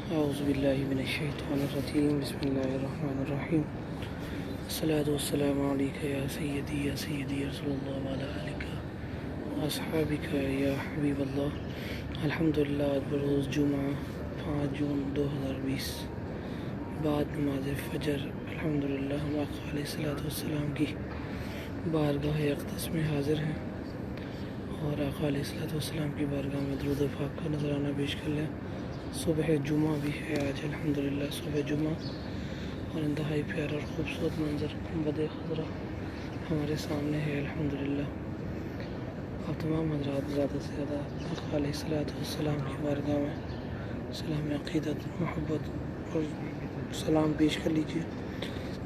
اعوذ باللہ من الشیطان الرجیم بسم اللہ الرحمن الرحیم الصلاۃ والسلام علیک یا سیدی یا رسول اللہ وعلی آلک واصحابک یا حبیب اللہ۔ الحمدللہ، بروز جمعہ 5 جون 2020 بعد نماز فجر الحمدللہ ہم آقا علیہ الصلوۃ والسلام کی بارگاہ اقدس میں حاضر ہیں اور آقا علیہ الصلوۃ والسلام کی بارگاہ میں درود پاک کا نذرانہ پیش کر لیں۔ صبح جمعہ بھی ہے آج الحمدللہ، صبح جمعہ، اور انتہائی پیارا اور خوبصورت منظر گنبد خضرا ہمارے سامنے ہے الحمدللہ۔ آپ تمام حضرات زیادہ سے زیادہ آقا علیہ الصلوۃ والسلام کی بارگاہ میں سلام عقیدت، محبت اور سلام پیش کر لیجیے۔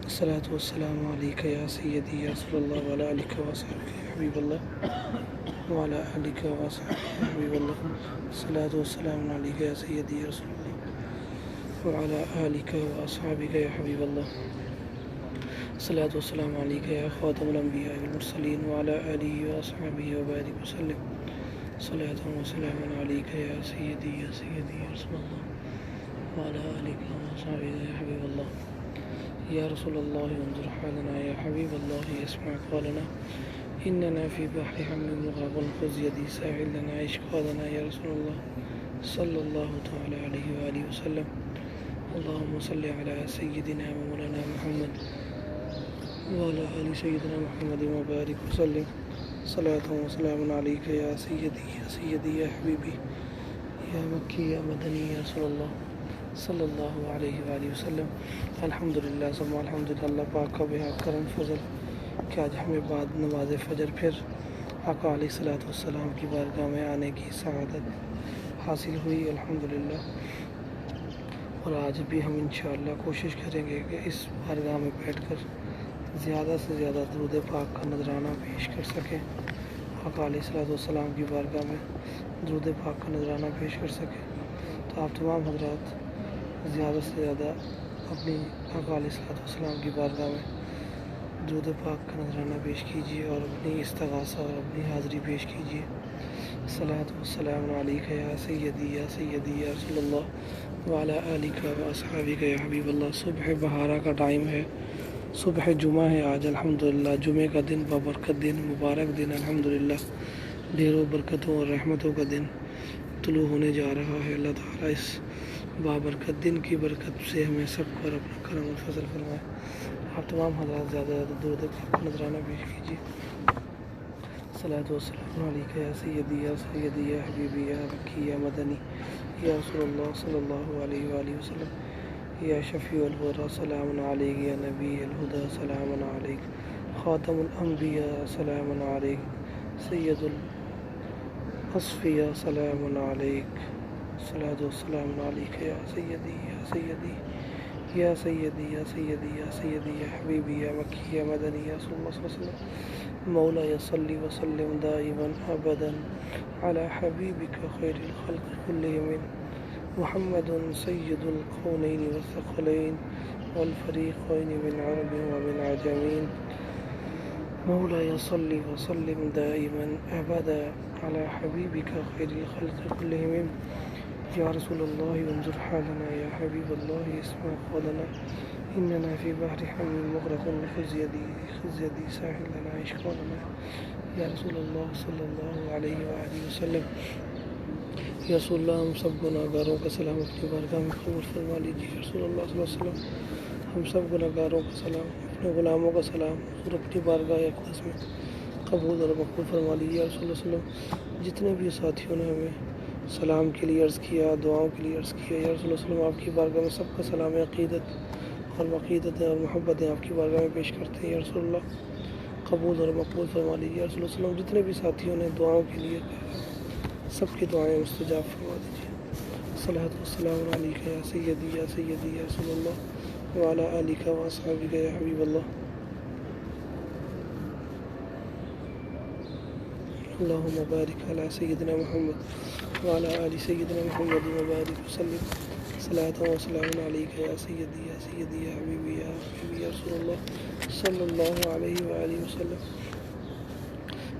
الصلاۃ والسلام علیک یا سیدی یا رسول اللہ وعلی آلک واصحابک یا حبیب اللہ وعلی آلک واصحابک یا حبیب اللہ۔ الصلاۃ والسلام علیک یا سیدی یا رسول اللہ وعلی آلک واصحابک یا حبیب اللہ۔ الصلاۃ والسلام علیک یا خاتم الانبیاء والمرسلین وعلی آلہ واصحابہ وبارک وسلم۔ الصلاۃ والسلام علیک یا سیدی یا رسول اللہ وعلی آلک واصحابک یا حبیب اللہ۔ یا رسول اللہ انظر حالنا یا حبیب اللہ اسمع قولنا اننا فی بحر ہم مغرق خذ یدی ساحل لنا اشقالنا یا رسول اللہ صلی اللہ تعالی علیہ وآلہ وسلم۔ اللہم صلی علی سیدنا و مولانا محمد وعلی آل سیدنا محمد وبارک وسلم۔ صلاۃ و سلام علیک یا سیدی یا حبیبی یا مکی یا مدنی یا رسول اللہ صلی اللہ علیہ وآلہ وسلم۔ الحمدللہ ثم الحمدللہ، اللہ پاک کا بہت کرم فضل کہ آج ہمیں بعد نماز فجر پھر آقا علیہ الصلوۃ والسلام کی بارگاہ میں آنے کی سعادت حاصل ہوئی الحمدللہ۔ اور آج بھی ہم انشاءاللہ کوشش کریں گے کہ اس بارگاہ میں بیٹھ کر زیادہ سے زیادہ درود پاک کا نذرانہ پیش کر سکیں، آقا علیہ الصلوۃ والسلام کی بارگاہ میں درود پاک کا نذرانہ پیش کر سکیں۔ تو آپ تمام حضرات زیادہ سے زیادہ اپنی آقا علیہ الصلوۃ والسلام کی بارگاہ میں درود پاک کا نذرانہ پیش کیجیے اور اپنی استغاثہ اور اپنی حاضری پیش کیجیے۔ الصلاۃ والسلام علیک یا سیدی یا رسول اللہ وعلی آلک واصحابک یا حبیب اللہ۔ صبح بہارا کا ٹائم ہے، صبح جمعہ ہے آج الحمدللہ، جمعے کا دن بابرکت دن، مبارک دن الحمدللہ، ڈھیروں برکتوں اور رحمتوں کا دن طلوع ہونے جا رہا ہے۔ اللہ تعالیٰ اس بابرکت دن کی برکت سے ہمیں سب کو اپنا کرم و فضل فرمائے۔ آپ تمام حضرات زیادہ زیادہ درود پاک کا نذرانہ پیش کیجیے۔ الصلاۃ والسلام علیک یا سیدی یا حبیبی یا مکی یا مدنی یا رسول اللہ صلی اللہ علیہ وآلہ وسلم۔ یا شفیع الورا سلام علیک، یا نبی الہدی سلام علیک، خاتم الانبیاء سلام علیک، سید الاصفیاء سلام علیک۔ الصلاۃ والسلام علیک یا سیدی یا سیدی یا حبیبی یا مکی یا مدنی یا رسول اللہ صلی اللہ علیہ وسلم۔ مولا صلی وسلم دائما ابدا علی حبیبک خیر الخلق کلہم محمد سید الکونین والثقلین والفریقین من عرب ومن عجمین۔ مولا صلی وسلم دائما ابدا علی حبیبک خیر الخلق کلہم۔ یا رسول اللہ انظر حالنا یا حبیب اللہ اسمع قولنا اننا فی بحر ہم مغرق خذ یدی ساحل لنا اشقالنا یا رسول اللہ صلی اللہ علیہ وآلہ وسلم۔ یا رسول اللہ ہم سب گناہ گاروں کا سلام اپنی بارگاہ میں قبول فرما لیجیے۔ یا رسول اللہ صلی اللہ علیہ وسلم ہم سب گناہ گاروں کا سلام، اپنے غلاموں کا سلام اور اپنی بارگاہ اقدس میں قبول اور مقبول فرما لیجیے۔ یا رسول اللہ صلی اللہ علیہ وسلم جتنے بھی ساتھیوں نے ہمیں سلام کے لیے عرض کیا، دعاؤں کے لیے عرض کیا، یا رسول اللہ صلی اللہ علیہ وسلم آپ کی بارگاہ میں سب کا سلام عقیدت اور مقیدت اور محبتیں آپ کی بارگاہ میں پیش کرتے ہیں۔ یا رسول اللہ قبول اور مقبول فرما لیجیے۔ یا رسول اللہ صلی اللہ علیہ وسلم جتنے بھی ساتھیوں نے دعاؤں کے لیے سب کی دعائیں مستجاب فرما دیجیے۔ الصلاۃ والسلام علیک یا سیدی یا رسول اللہ وعلی آلک واصحابک یا حبیب اللہ۔ اللہم بارک علی سیدنا محمد وعلی آل سیدنا محمد وبارک وسلم۔ صلاۃ و سلام علیک یا سیدی یا حبیبی یا رسول اللہ صلی اللہ علیہ وآلہ وسلم۔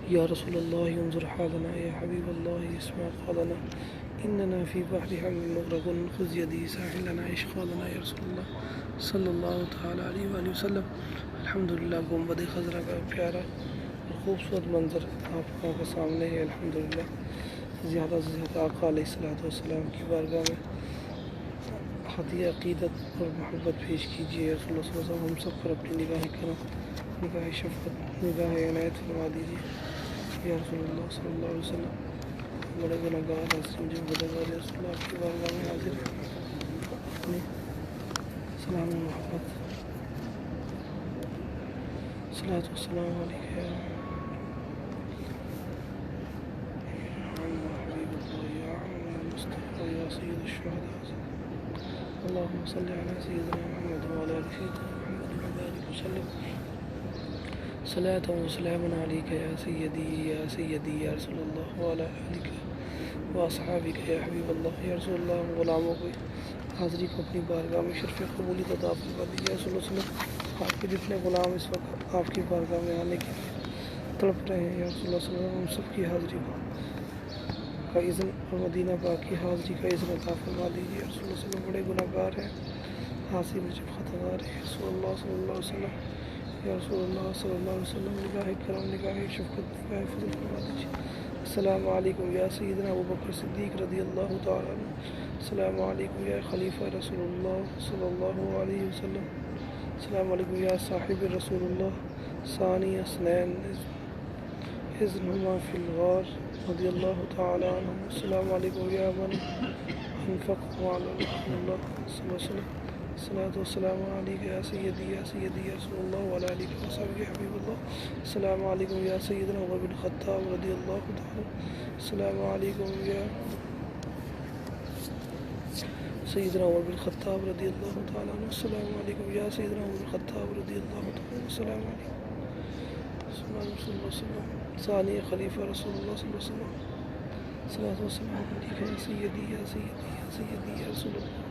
یا رسول اللہ انظر حالنا یا حبیب اللہ اسمع قولنا إننا في بحر حمل مغرق خذ يدي ساحل لنا اشفع لنا یا رسول اللہ صلی اللہ تعالیٰ علیہ وآلہ وسلم. الحمدللہ گنبد خضرا کا پیارا اور خوبصورت منظر آپ کے سامنے ہے. الحمدللہ زیادہ سے زیادہ آقا علیہ السلام کی بارگاہ میں ہدیہ عقیدت اور محبت پیش کیجیے. رسول اللہ صلی اللہ علیہ وسلم ہم سب پر اپنی نگاہ کرم، نگاہ شفقت، نگاہ عنایت فرما دیجیے یا رسول اللہ صلی اللہ علیہ وسلم. بڑے گناہگار حضرت مجھے بدلگار یا رسول اللہ آپ کی بارگاہ میں حاضر ہے. اپنے سلام و محبت صلاۃ و السلام علیکہ یا حبیب اللہ یا مصطفیٰ یا سید الشہداء. اللہم صلی علی سیدنا محمد وعلی آل سیدنا محمد وبارک وسلم. صلاۃ و سلام علیکہ یا سیدی یا رسول اللہ وعلی آلک واصحابک یا حبیب اللہ. یا رسول اللہ ہم غلاموں کو حاضری کو اپنی بارگاہ میں شرف قبولیت عطا فرما دیجیے. رسول اللہ صلی اللہ علیہ وسلم آپ کے جتنے غلام اس وقت آپ کی بارگاہ میں آنے کے لیے تڑپ رہے ہیں یا رسول اللہ صلی اللہ علیہ وسلم ہم سب کی حاضری کا اذن اور مدینہ پاک کی حاضری کا اذن عطا فرما دیجیے. رسول اللہ صلی اللہ علیہ وسلم بڑے گناہ گار ہیں، حاصل مجھے خطاگار ہے. رسول اللہ صلی اللہ علیہ وسلم یا رسول اللہ صلی اللہ علیہ وسلم نگاہ کرم، نگاہ شفقت، نگاہ فضل فرما دیجیے. السلام علیکم یا سیدنا ابو بکر صدیق رضی اللہ تعالیٰ عنہ. السلام علیکم یا خلیفہ رسول اللہ صلی اللہ علیہ وسلم. السلام علیکم یا صاحب رسول اللہ ثانی اثنین اذ ہما فی الغار رضی اللہ تعالیٰ عنہ. السلام علیکم یا من انفق وعلی رسول اللہ صلی اللہ علیہ وسلم. الصلاۃ والسلام علیکہ یا سیدی یا رسول اللہ وعلی آلہ وصحبہ یا حبیب اللہ. السلام علیکم یا سیدنا عمر بن خطاب رضی اللہ تعالیٰ. السلام علیکم یا سیدنا عمر بن خطاب رضی اللہ تعالیٰ عنہ. السلام علیکم یا سیدنا عمر بن خطاب رضی اللہ تعالیٰ. السلام علیکم صلی اللہ علیہ وسلم ثانی خلیفہ رسول اللہ صلی اللہ علیہ وسلم. الصلاۃ والسلام علیکہ یا سیدی یا رسول اللہ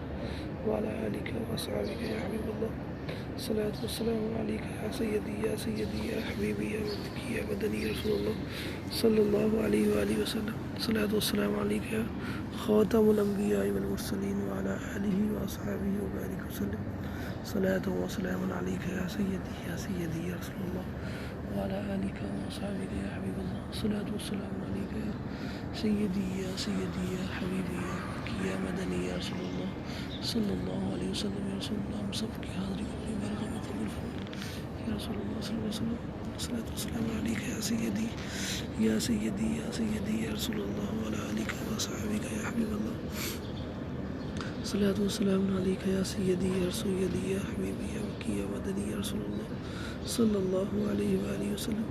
وعلی آلک واصحابک یا حبیب اللہ. الصلاۃ والسلام علیکہ یا سیدی یا حبیبی یا ملکی یا مدنی یا رسول اللہ صلی اللہ علیہ وآلہ وسلم. الصلاۃ والسلام علیکہ یا خاتم الانبیاء والمرسلین وعلی آلہ واصحابہ وبارک وسلم. الصلاۃ والسلام علیکہ یا سیدی یا رسول اللہ وعلی آلک واصحابک یا حبیب اللہ. الصلاۃ والسلام علیکہ یا سیدی یا حبیبی یا ملکی یا مدنی یا رسول اللہ صلی اللہ علیہ وسلم. یا رسول اللہ ہم سب کی حاضری کو اپنی بارگاہ میں قبول فرما یا رسول اللہ صلی اللہ علیہ وسلم. الصلاۃ والسلام علیکہ یا سیدی یا رسول اللہ وعلی آلک واصحابک یا حبیب اللہ. الصلاۃ والسلام علیکہ یا سیدی یا حبیبی یا مکی یا مدنی یا رسول اللہ صلی اللہ علیہ وآلہ وسلم.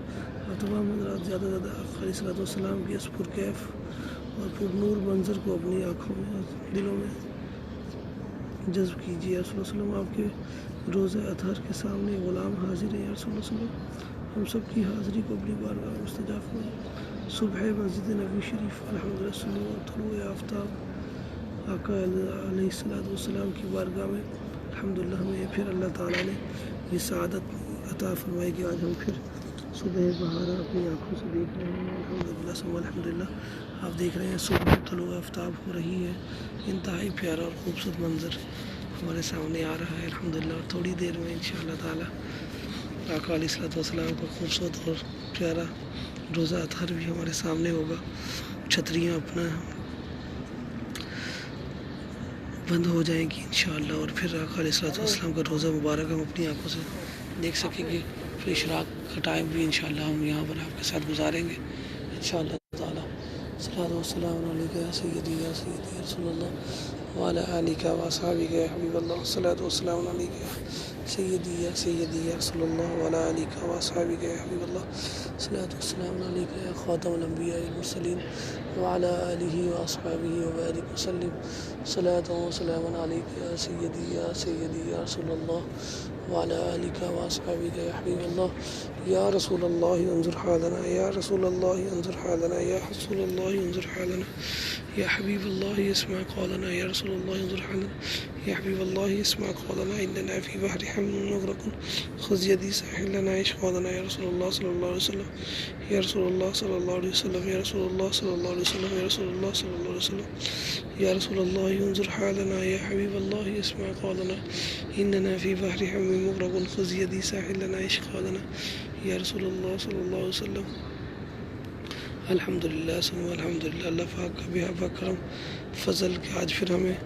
اور تمام حضرات زیادہ سے زیادہ آقا علیہ السلام کی اس پرکیف اور پر نور منظر کو اپنی آنکھوں میں اور دلوں میں جذب کیجیے. یا رسول اللہ صلی اللہ علیہ وسلم آپ کے روزہ اطہر کے سامنے غلام حاضر ہیں. یا رسول اللہ صلی اللہ علیہ وسلم ہم سب کی حاضری کو اپنی بارگاہ میں مستجاب فرمائیں. صبح مسجد نبی شریف الحمدللہ سلو طلوع آفتاب آقا علیہ السلام کی بارگاہ میں الحمدللہ ہمیں پھر اللہ تعالیٰ نے یہ سعادت عطا فرمائی کہ آج ہم پھر صبح بہارا اپنی آنکھوں سے دیکھ رہے ہیں. الحمدللہ ثم الحمدللہ آپ دیکھ رہے ہیں صبح طلوع آفتاب ہو رہی ہے. انتہائی پیارا اور خوبصورت منظر ہمارے سامنے آ رہا ہے الحمدللہ. اور تھوڑی دیر میں انشاءاللہ تعالیٰ آقا علیہ السلام کا خوبصورت اور پیارا روزہ اطہر بھی ہمارے سامنے ہوگا. چھتریاں اپنا بند ہو جائیں گی انشاءاللہ اور پھر آقا علیہ السلام کا روزہ مبارک ہم اپنی آنکھوں سے دیکھ سکیں گے. پھر اشراق کا ٹائم بھی انشاءاللہ ہم یہاں پر آپ کے ساتھ گزاریں گے انشاءاللہ تعالیٰ. الصلاۃ والسلام علیکہ یا سیدی رسول اللہ وعلی آلک واصحابک یا حبیب اللہ. الصلاۃ والسلام علیکہ یا سیدی رسول اللہ وعلی آلک واصحابک یا حبیب اللہ. الصلاۃ والسلام علیکہ یا خاتم الانبیاء والمرسلین وعلی آلہ واصحابہ وبارک وسلم. الصلاۃ والسلام علیکہ یا سیدی یا رسول اللہ وعلی آلک واصحابک یا حبیب اللہ. یا رسول اللہ انظر حالنا یا رسول اللہ انظر حالنا یا رسول اللہ انظر حالنا يا حبيب الله اسمع قولنا، يا رسول الله انظر حالنا، يا حبيب الله اسمع قولنا إننا في بحر حمل مغرق خذ يدي ساحل لنا عيش قولنا، يا رسول الله صلى الله عليه وسلم، يا رسول الله صلى الله عليه وسلم، يا رسول الله صلى الله عليه وسلم، يا رسول الله صلى الله عليه وسلم، يا رسول الله انظر حالنا، يا حبيب الله اسمع قولنا إننا في بحر حمل مغرق خذ يدي ساحل لنا عيش قولنا، يا رسول الله صلی اللہ علیہ وسلم۔ الحمدللہ سنو الحمدللہ، اللہ پاک کا بے کرم فضل کہ آج پھر ہمیں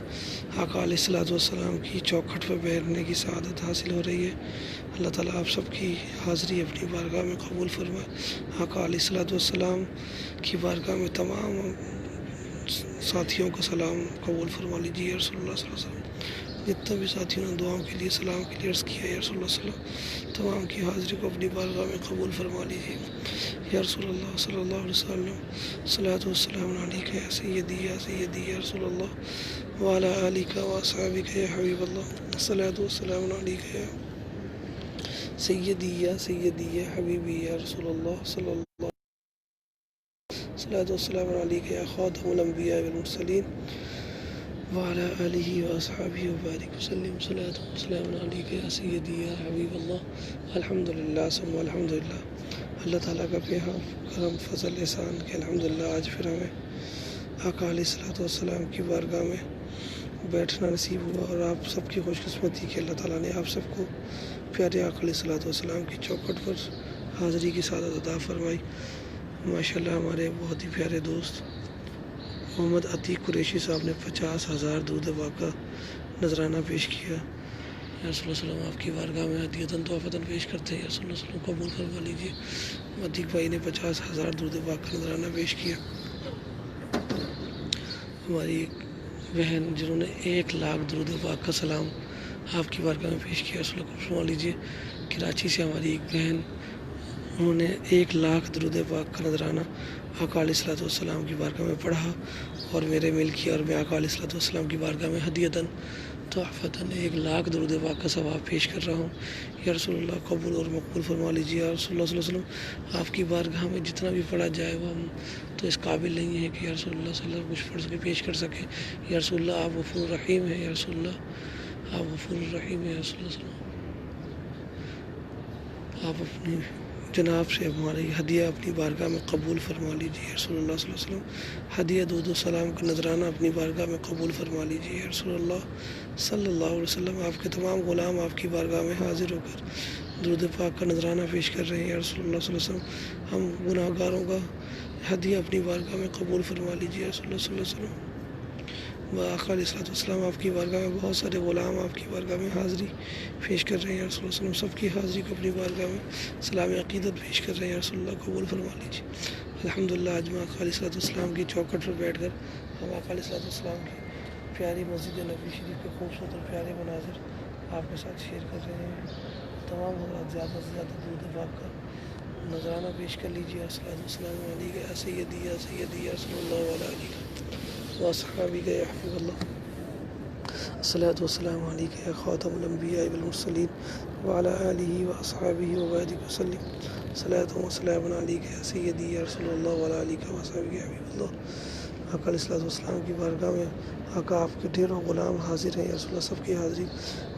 آقا علیہ الصلوۃ والسلام کی چوکھٹ پر بیٹھنے کی سعادت حاصل ہو رہی ہے۔ اللہ تعالیٰ آپ سب کی حاضری اپنی بارگاہ میں قبول فرمائے۔ آقا علیہ الصلوۃ والسلام کی بارگاہ میں تمام ساتھیوں کا سلام قبول فرما لیجیے۔ رسول اللہ صلی اللہ علیہ وسلم جتنے بھی ساتھیوں نے دعاؤں کے لیے سلام کے لیے عرض کیا ہے، یا رسول اللہ صلی اللہ علیہ وسلم تمام کی حاضری کو اپنی بارگاہ میں قبول فرما لیجیے۔ یا رسول اللہ صلی اللہ علیہ وسلم صلاۃ والسلام علیک یا سیدی یا سیدی یا رسول اللہ وعلی آلک و اصحابک یا حبیب اللہ، صلاۃ والسلام علیک یا سیدی یا سیدی یا حبیبی یا رسول اللہ صلی اللہ، صلاۃ والسلام علیک یا خاتم الانبیاء والمرسلین وعلى آلہ واصحابہ وبارک وسلم، صلاۃ والسلام علیک یا سیدی یا حبیب اللہ۔ الحمدللہ ثم الحمدللہ، اللہ تعالیٰ کا بے کرم فضل احسان کہ الحمدللہ آج پھر ہمیں آقا علیہ الصلوۃ والسلام کی بارگاہ میں بیٹھنا نصیب ہوا، اور آپ سب کی خوش قسمتی کہ اللہ تعالیٰ نے آپ سب کو پیارے آقا علیہ الصلوۃ والسلام کی چوکھٹ پر حاضری کی سعادت عطا فرمائی۔ ماشاءاللہ ہمارے بہت ہی پیارے دوست محمد عتیق قریشی صاحب نے 50,000 درود پاک کا نذرانہ پیش کیا۔ یا رسول اللہ صلی اللہ علیہ وسلم آپ کی بارگاہ میں ہدیۃً تحفۃً پیش کرتے ہیں، یا رسول اللہ صلی اللہ علیہ وسلم قبول فرما لیجیے۔ عتیق بھائی نے 50,000 درود پاک کا نذرانہ پیش کیا۔ ہماری ایک بہن جنہوں نے 1,00,000 درود پاک کا سلام آپ کی بارگاہ میں پیش کیا، رسول اللہ قبول فرما لیجیے۔ کراچی سے ہماری ایک بہن، انہوں نے 1,00,000 درود پاک کا نذرانہ آقا علیہ الصلوۃ والسلام کی بارگاہ میں پڑھا اور میرے مل کیا، اور میں آقا علیہ الصلوۃ والسلام کی بارگاہ میں ہدیۃً تحفتاً 1,00,000 درود پاک کا ثواب پیش کر رہا ہوں۔ یا رسول اللہ قبول اور مقبول فرما لیجیے۔ یا رسول اللہ صلی اللہ علیہ وسلم آپ کی بارگاہ میں جتنا بھی پڑھا جائے وہ ہم تو اس قابل نہیں ہیں کہ یا رسول اللہ صلی اللہ علیہ وسلم کچھ پڑھ سکے پیش کر سکیں۔ یا رسول اللہ آپ غفور الرحیم ہیں، یا رسول اللہ آپ غفور الرحیم ہیں، یا رسول اللہ صلی اللہ علیہ وسلم آپ اپنی جناب سے ہماری ہدیہ اپنی بارگاہ میں قبول فرما لیجیے۔ رسول اللہ صلی اللہ علیہ وسلم ہدیہ درود و سلام کا نذرانہ اپنی بارگاہ میں قبول فرما لیجیے۔ رسول اللہ صلی اللہ علیہ وسلم آپ کے تمام غلام آپ کی بارگاہ میں حاضر ہو کر درود پاک کا نذرانہ پیش کر رہے ہیں۔ یا رسول اللہ صلی اللہ علیہ وسلم ہم گناہ گاروں کا ہدیہ اپنی بارگاہ میں قبول فرما لیجیے۔ رسول اللہ صلی اللہ علیہ وسلم آقا علیہ الصلوۃ والسلام آپ کی بارگاہ میں بہت سارے غلام آپ کی بارگاہ میں حاضری پیش کر رہے ہیں۔ رسول اللہ صلی اللہ علیہ وسلم سب کی حاضری کو اپنی بارگاہ میں سلام عقیدت پیش کر رہے ہیں۔ رسول اللہ قبول فرما لیجیے۔ الحمدللہ آج میں آقا علیہ الصلوۃ والسلام کی چوکھٹ پر بیٹھ کر ہم آقا علیہ الصلوۃ والسلام کی پیاری مسجد نبی شریف کے خوبصورت اور پیارے مناظر آپ کے ساتھ شیئر کر رہے ہیں۔ تمام حضرات زیادہ سے زیادہ درود پاک کا نذرانہ پیش کر لیجیے۔ الصلوۃ والسلام علیک یا سیدی یا سیدی یا رسول اللہ وعلی آلک واصحابک یا حبیب اللہ، الصلاۃ والسلام علیک یا خاتم الانبیاء والمرسلین وعلی آلہ واصحابہ وبارک وسلم، صلاۃ والسلام علیک یا سیدی یا رسول اللہ وعلی آلک واصحابہ یا حبیب اللہ۔ آقا علیہ الصلوۃ والسلام کی بارگاہ میں آقا آپ کے ڈھیروں غلام حاضر ہیں۔ یا رسول اللہ سب کی حاضری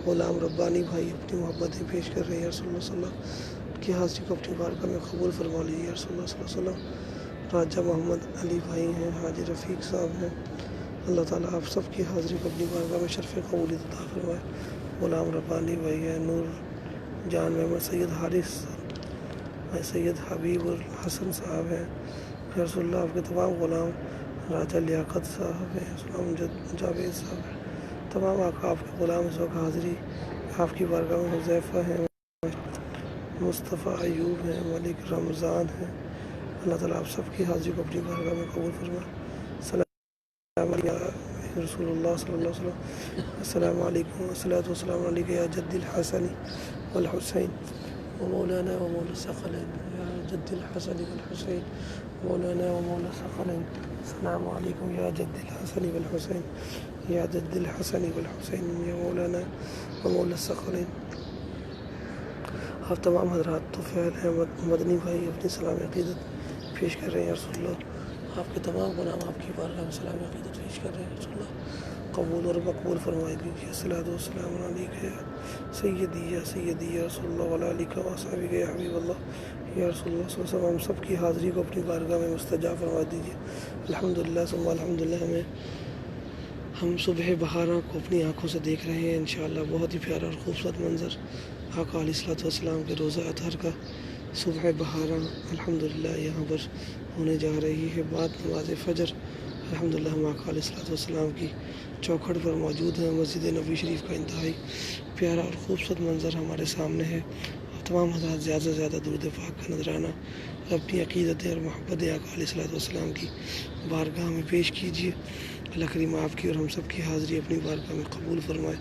غلام ربانی بھائی اپنی محبتیں پیش کر رہے ہیں۔ یا رسول اللہ صلی اللہ علیہ وسلم کی حاضری کو اپنی بارگاہ میں قبول فرما لیجیے۔ یا رسول اللہ صلی اللہ علیہ وسلم راجہ محمد علی بھائی ہیں، حاجی رفیق صاحب ہیں، اللہ تعالیٰ آپ سب کی حاضری کو اپنی بارگاہ میں شرف قبولیت عطا فرمائے۔ غلام ربانی بھائی ہیں، نور جان محمد، سید حارث، سید حبیب الحسن صاحب ہیں۔ یا رسول اللہ آپ کے تمام غلام، راجہ لیاقت صاحب ہیں، غلام جاوید صاحب ہیں، تمام آقا آپ کے غلام اس وقت حاضری آپ کی بارگاہ میں حذیفہ ہیں، مصطفیٰ ایوب ہیں، ملک رمضان ہیں۔ اللہ تعالیٰ آپ سب کی حاضری کو اپنی بارگاہ میں قبول فرمائے۔ السلام علیکم رسول اللہ صلی اللہ علیہ وسلم، السلام علیکم، الصلاۃ والسلام علیک یا جد الحسن والحسین ومولانا ومولا الثقلین، یا جد الحسن والحسین مولانا ومولا الثقلین، السلام علیکم یا جد الحسن والحسین، یا جد الحسن والحسین یا مولانا ومولا الثقلین۔ آپ تمام حضرات طفیل احمد مدنی بھائی اپنی سلام عقیدت پیش کر رہے ہیں۔ یا رسول اللہ آپ کے تمام غلام آپ کی بارگاہ میں سلام عقیدت پیش کر رہے ہیں رسول اللہ قبول اور مقبول فرمائے دیجیے الصلاۃ والسلام علیک یا سیدی یا سیدی یا رسول اللہ وعلی آلک و اصحابہ یا حبیب اللہ یا رسول اللہ صلی اللہ علیہ وسلم. ہم سب کی حاضری کو اپنی بارگاہ میں مستجاب فرما دیجیے. الحمدللہ ثم الحمدللہ. ہم صبح بہاراں کو اپنی آنکھوں سے دیکھ رہے ہیں انشاءاللہ. بہت ہی پیارا اور خوبصورت منظر آقا علیہ الصلوۃ والسلام کے روزہ اطہر کا صبح بہاراں الحمدللہ یہاں پر ہونے جا رہی ہے بعد نماز فجر. الحمدللہ ہم آقا علیہ الصلوۃ والسلام کی چوکھٹ پر موجود ہیں. مسجد نبوی شریف کا انتہائی پیارا اور خوبصورت منظر ہمارے سامنے ہے. تمام حضرات زیادہ سے زیادہ درود پاک کا نذرانہ اور اپنی عقیدتیں اور محبتیں آقا علیہ الصلوۃ والسلام کی بارگاہ میں پیش کیجیے. اللہ کریم آپ کی اور ہم سب کی حاضری اپنی بارگاہ میں قبول فرمائے.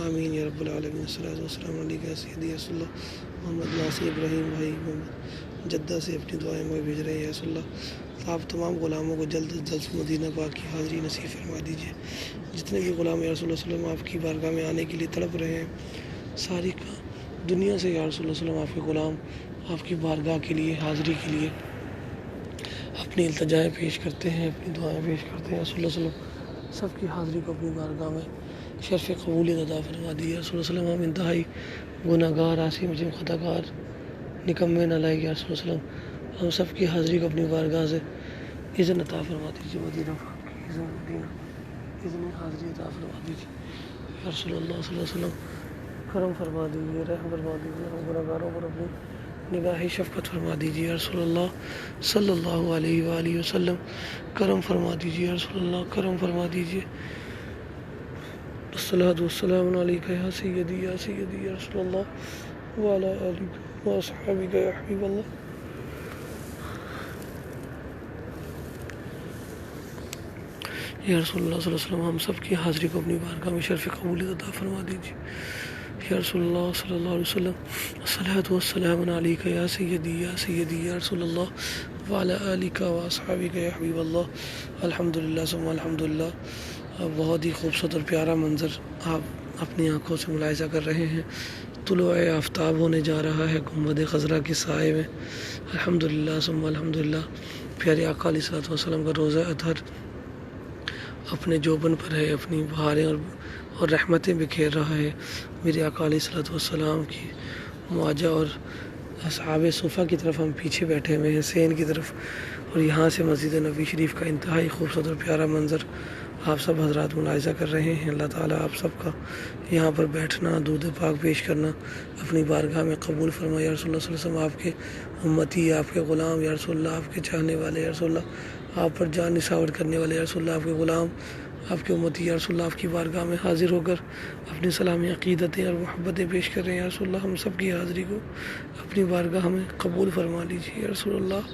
آمین یا رب العالمین. الصلاۃ والسلام علیک یا سیدی رسول اللہ. محمد ناصر ابراہیم بھائی محمد جدہ سے اپنی دعائیں میں بھیج رہے ہیں. رسول اللہ آپ تمام غلاموں کو جلد از جلد مدینہ پاک کی حاضری نصیب فرما دیجیے. جتنے بھی غلام یا رسول اللہ صلی اللہ علیہ وسلم آپ کی بارگاہ میں آنے کے لیے تڑپ رہے ہیں ساری دنیا سے یا رسول اللہ صلی اللہ علیہ وسلم آپ کے غلام آپ کی بارگاہ کے لیے حاضری کے لیے اپنی التجائیں پیش کرتے ہیں اپنی دعائیں پیش کرتے ہیں. رسول اللہ صلی اللہ علیہ وسلم سب کی حاضری کو اپنی بارگاہ میں شرف قبولیت عطا فرما دیجیے. رسول اللہ صلی اللہ علیہ وسلم ہم انتہائی گناہ گار عاصی مجرم خطا کار نکمے نالائق یا رسول اللہ صلی اللہ علیہ وسلم ہم سب کی حاضری کو اپنی بارگاہ سے اذن عطا فرما دیجیے. مدینہ پاک کی اذن حاضری عطا فرما دیجیے. یا رسول اللہ صلی اللہ علیہ وسلم کرم فرما دیجیے رحم فرما دیجیے. ہم گناہ گاروں پر اپنی نگاہ شفقت فرما دیجیے. یا رسول اللہ صلی اللہ علیہ وآلہ وسلم کرم فرما دیجیے. یا رسول اللہ کرم فرما دیجیے. الصلاۃ والسلام علیک یا سیدی یا سیدی یا رسول اللہ وعلی آلک و اصحابہ یا حبیب اللہ. یا رسول اللہ صلی اللہ علیہ وسلم ہم سب کی حاضری کو اپنی بارگاہ میں شرف قبولیت عطا فرما دیجیے. یا رسول اللہ صلی اللہ علیہ وسلم الصلاۃ والسلام علیک یا سیدی یا سیدی یا رسول اللہ وعلی آلک و اصحابہ یا حبیب اللہ. الحمدللہ ثم الحمدللہ. بہت ہی خوبصورت اور پیارا منظر آپ اپنی آنکھوں سے ملاحظہ کر رہے ہیں. طلوع آفتاب ہونے جا رہا ہے گنبد خضرا کے سائے میں. الحمدللہ ثم الحمدللہ. پیارے آقا علیہ الصلوۃ والسلام کا روزہ اطہر اپنے جوبن پر ہے اپنی بہاریں اور رحمتیں بکھیر رہا ہے. میرے آقا علیہ الصلوۃ والسلام کی معاجہ اور اصحاب صفہ کی طرف ہم پیچھے بیٹھے ہوئے ہیں سین کی طرف اور یہاں سے مسجد نبوی شریف کا انتہائی خوبصورت اور پیارا منظر آپ سب حضرات ملاحظہ کر رہے ہیں. اللہ تعالیٰ آپ سب کا یہاں پر بیٹھنا درود پاک پیش کرنا اپنی بارگاہ میں قبول فرمائے. یا رسول اللہ صلی اللہ علیہ وسلم آپ کے امتی آپ کے غلام یا رسول اللہ آپ کے چاہنے والے یا رسول اللہ آپ پر جان نثار کرنے والے یا رسول اللہ آپ کے غلام آپ کے امتی یا رسول اللہ آپ کی بارگاہ میں حاضر ہو کر اپنی سلامی عقیدتیں اور محبتیں پیش کر رہے ہیں. یا رسول اللہ ہم سب کی حاضری کو اپنی بارگاہ میں قبول فرما لیجیے. یا رسول اللہ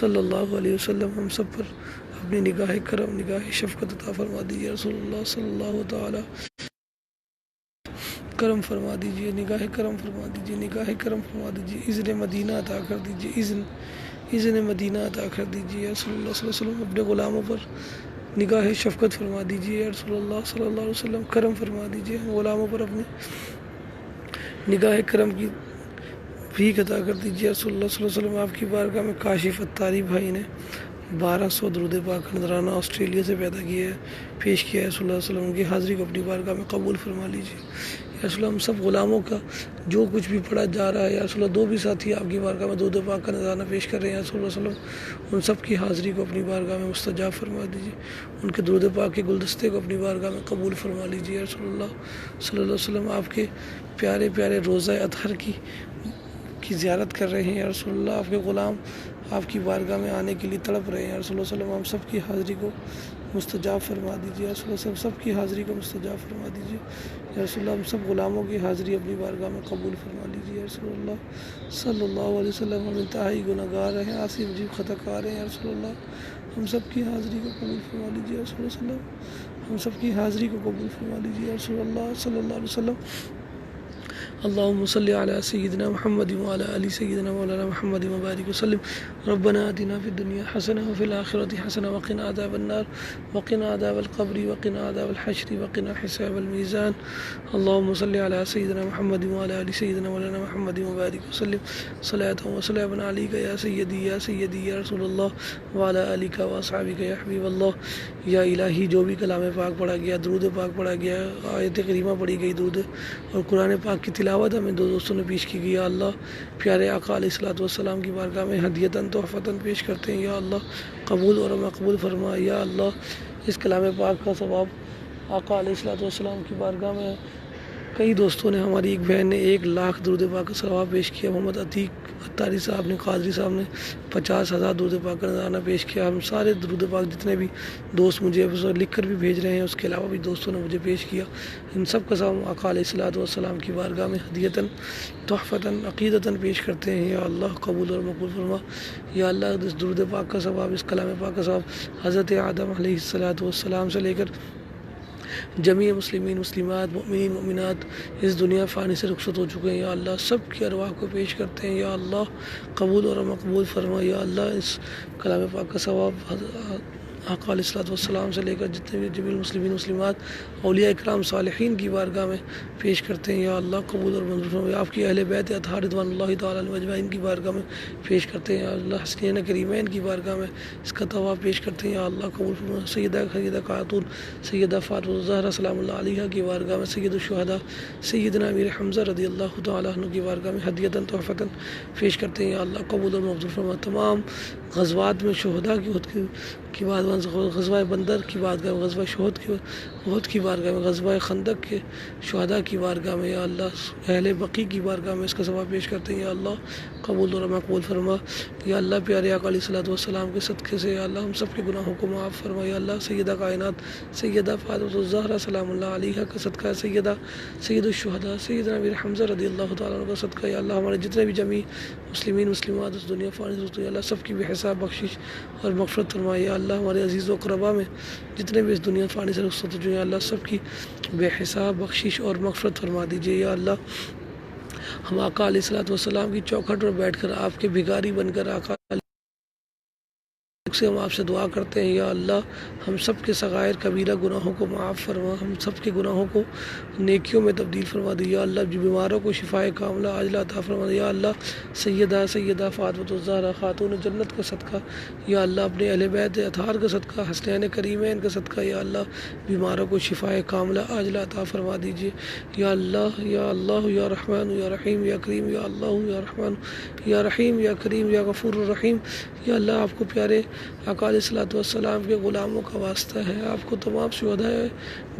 صلی اللہ علیہ وسلم ہم سب پر اپنی نگاہ کرم نگاہ شفقت عطا فرما دیجیے. یا رسول اللہ صلی اللہ تعالی کرم فرما دیجیے نگاہ کرم فرما دیجیے نگاہ کرم فرما دیجیے. اذن مدینہ عطا کر دیجیے اذن مدینہ عطا کر دیجیے. یا رسول اللہ صلی اللہ علیہ وسلم اپنے غلاموں پر نگاہ شفقت فرما دیجیے. یا رسول اللہ صلی اللہ علیہ وسلم کرم فرما دیجیے. غلاموں پر اپنی نگاہ کرم کی بھیک عطا کر دیجیے. یا رسول اللہ صلی اللہ علیہ وسلم آپ کی بارگاہ میں کاشف اتاری بھائی نے 1200 درود پاک کا نذرانہ آسٹریلیا سے پیدا کیا ہے پیش کیا ہے. صلی اللہ علیہ وسلم کی حاضری کو اپنی بارگاہ میں قبول فرما لیجیے. یا رسول اللہ ہم سب غلاموں کا جو کچھ بھی پڑھا جا رہا ہے یا رسول اللہ دو بھی ساتھی آپ کی بارگاہ میں درود پاک کا نذرانہ پیش کر رہے ہیں. یا رسول اللہ صلی اللہ علیہ وسلم ان سب کی حاضری کو اپنی بارگاہ میں مستجاب فرما دیجیے. ان کے درود پاک کے گلدستے کو اپنی بارگاہ میں قبول فرما لیجیے. یا رسول اللہ صلی اللہ علیہ وسلم آپ کے پیارے پیارے روزہ اطہر کی زیارت کر رہے ہیں. یا رسول اللہ آپ کے غلام آپ کی بارگاہ میں آنے کے لیے تڑپ رہے ہیں. یا رسول اللہ صلی اللہ علیہ وسلم ہم سب کی حاضری کو مستجاب فرما دیجیے. یا رسول اللہ صلی اللہ علیہ وسلم سب کی حاضری کو مستجاب فرما دیجیے. یا رسول اللہ ہم سب غلاموں کی حاضری اپنی بارگاہ میں قبول فرما لیجیے. یا رسول اللہ صلی اللہ علیہ وسلم ہم انتہائی گناہ گار ہیں عاصی مجرم خطا کار ہیں. یا رسول اللہ ہم سب کی حاضری کو قبول فرما لیجیے. یا رسول اللہ صلی اللہ علیہ وسلم ہم سب کی حاضری کو قبول فرما لیجیے. یا رسول اللہ صلی اللہ علیہ وسلم اللهم صل على سيدنا محمد وعلى آل سيدنا مولانا محمد وبارك وسلم. ربنا آتنا في الدنيا حسنة وفي الآخرة حسنة وقنا عذاب النار وقنا عذاب القبر وقنا عذاب الحشر وقنا حساب الميزان. اللهم صل على سيدنا محمد وعلى آل سيدنا مولانا محمد وبارك وسلم. صلاة وسلام عليك يا سيدي يا سيدي يا رسول اللہ وعلى آلك وأصحابك یا حبیب اللہ. یا الہی جو بھی کلام پاک پڑھا گیا، درود پاک پڑھا گیا، آیت کریمہ پڑھی گئی، درود اور قرآن پاک کی تلاوت ہمیں دو دوستوں نے پیش کی گئی، یا اللہ پیارے آقا علیہ الصلوۃ والسلام کی بارگاہ میں ہدیتاً تحفتاً پیش کرتے ہیں. یا اللہ قبول اور مقبول فرما. یا اللہ اس کلام پاک کا ثواب آقا علیہ الصلوۃ والسلام کی بارگاہ میں کئی دوستوں نے، ہماری ایک بہن نے 1,00,000 درود پاک کا ثواب پیش کیا، محمد عتیق اتاری صاحب نے، قادری صاحب نے 50,000 درود پاک کا نذرانہ پیش کیا. ہم سارے درود پاک جتنے بھی دوست مجھے لکھ کر بھی بھیج رہے ہیں، اس کے علاوہ بھی دوستوں نے مجھے پیش کیا، ان سب کا ثواب آقا علیہ الصلوۃ والسلام کی بارگاہ میں ہدیتاً تحفتاً عقیدتاً پیش کرتے ہیں. یا اللہ قبول اور مقبول فرما. یا اللہ اس درود پاک کا ثواب، اس کلام پاک کا ثواب حضرت آدم علیہ الصلوۃ والسلام سے لے کر جمیع مسلمین مسلمات مؤمنین مؤمنات اس دنیا فانی سے رخصت ہو چکے ہیں، یا اللہ سب کی ارواح کو پیش کرتے ہیں. یا اللہ قبول اور مقبول فرما. یا اللہ اس کلام پاک کا ثواب آقا علیہ الصلوۃ والسلام سے لے کر جتنے بھی جمیع المسلمین مسلمات اولیاء اکرام صالحین کی بارگاہ میں پیش کرتے ہیں. یا اللہ قبول اور منظور فرما. آپ کی اہل بیت اطہار رضوان اللہ تعالیٰ علیہم اجمعین کی بارگاہ میں پیش کرتے ہیں. یا اللہ حسنین کریمین کی بارگاہ میں اس کا ثواب پیش کرتے ہیں. یا اللہ قبول فرما. سیدہ خاتون سیدہ فاطمہ الزہرا سلام اللہ علیہا کی بارگاہ میں، سید الشہداء سیدنا امیر حمزہ رضی اللہ تعالیٰ عنہ کی بارگاہ میں ہدیتاً تحفتاً پیش کرتے ہیں. یا اللہ قبول اور منظور فرما. تمام غزوات میں شہداء کی بارگاہ، غزوہ بندر کی بارگاہ میں، غزوہ احد کی بارگاہ میں، غزوہ خندق کے شہداء کی بارگاہ میں، یا اللہ اہل بقیع کی بارگاہ میں اس کا ثواب پیش کرتے ہیں. یا اللہ قبول اور مقبول فرما. یا اللہ پیارے آقا علیہ الصلوۃ والسلام کے صدقے سے یا اللہ ہم سب کے گناہوں کو معاف فرما. یا اللہ سیدہ کائنات سیدہ فاطمہ الزہرا سلام اللہ علیہا کا صدقہ، سید الشہداء سیدنا امیر حمزہ رضی اللہ تعالیٰ عنہ کا صدقہ. یا اللہ ہمارے جتنے بھی جمیع مسلمین مسلمات اس دنیا فانی سے، یا اللہ سب کی بے حساب بخشش اور مغفرت فرما. یا اللہ ہمارے عزیز و اقربا میں جتنے بھی اس دنیا فانی سے رخصت ہو چکے ہیں، اللہ سب کی بے حساب بخشش اور مغفرت فرما دیجیے. یا اللہ ہم آقا علیہ الصلوۃ والسلام کی چوکھٹ پر بیٹھ کر آپ کے بھکاری بن کر آقا سے ہم آپ سے دعا کرتے ہیں. یا اللہ ہم سب کے صغائر کبیرہ گناہوں کو معاف فرما، ہم سب کے گناہوں کو نیکیوں میں تبدیل فرما دی. یا اللہ جو بیماروں کو شفائے کاملہ عاجلہ عطا فرما دی. یا اللہ سیدہ فاطمہ الزہرا خاتون جنت کا صدقہ، یا اللہ اپنے اہل بیت اطہار کا صدقہ، حسنین کریمین کا صدقہ، یا اللہ بیماروں کو شفائے کاملہ عاجلہ عطا فرما دیجیے. یا اللہ یا اللہ یا رحمان یا رحیم یا کریم، یا اللہ یا رحمان یا رحیم یا کریم یا غفور الرحیم. یا اللہ آپ کو پیارے آقا علیہ الصلوۃ والسلام کے غلاموں کا واسطہ ہے، آپ کو تمام شہداء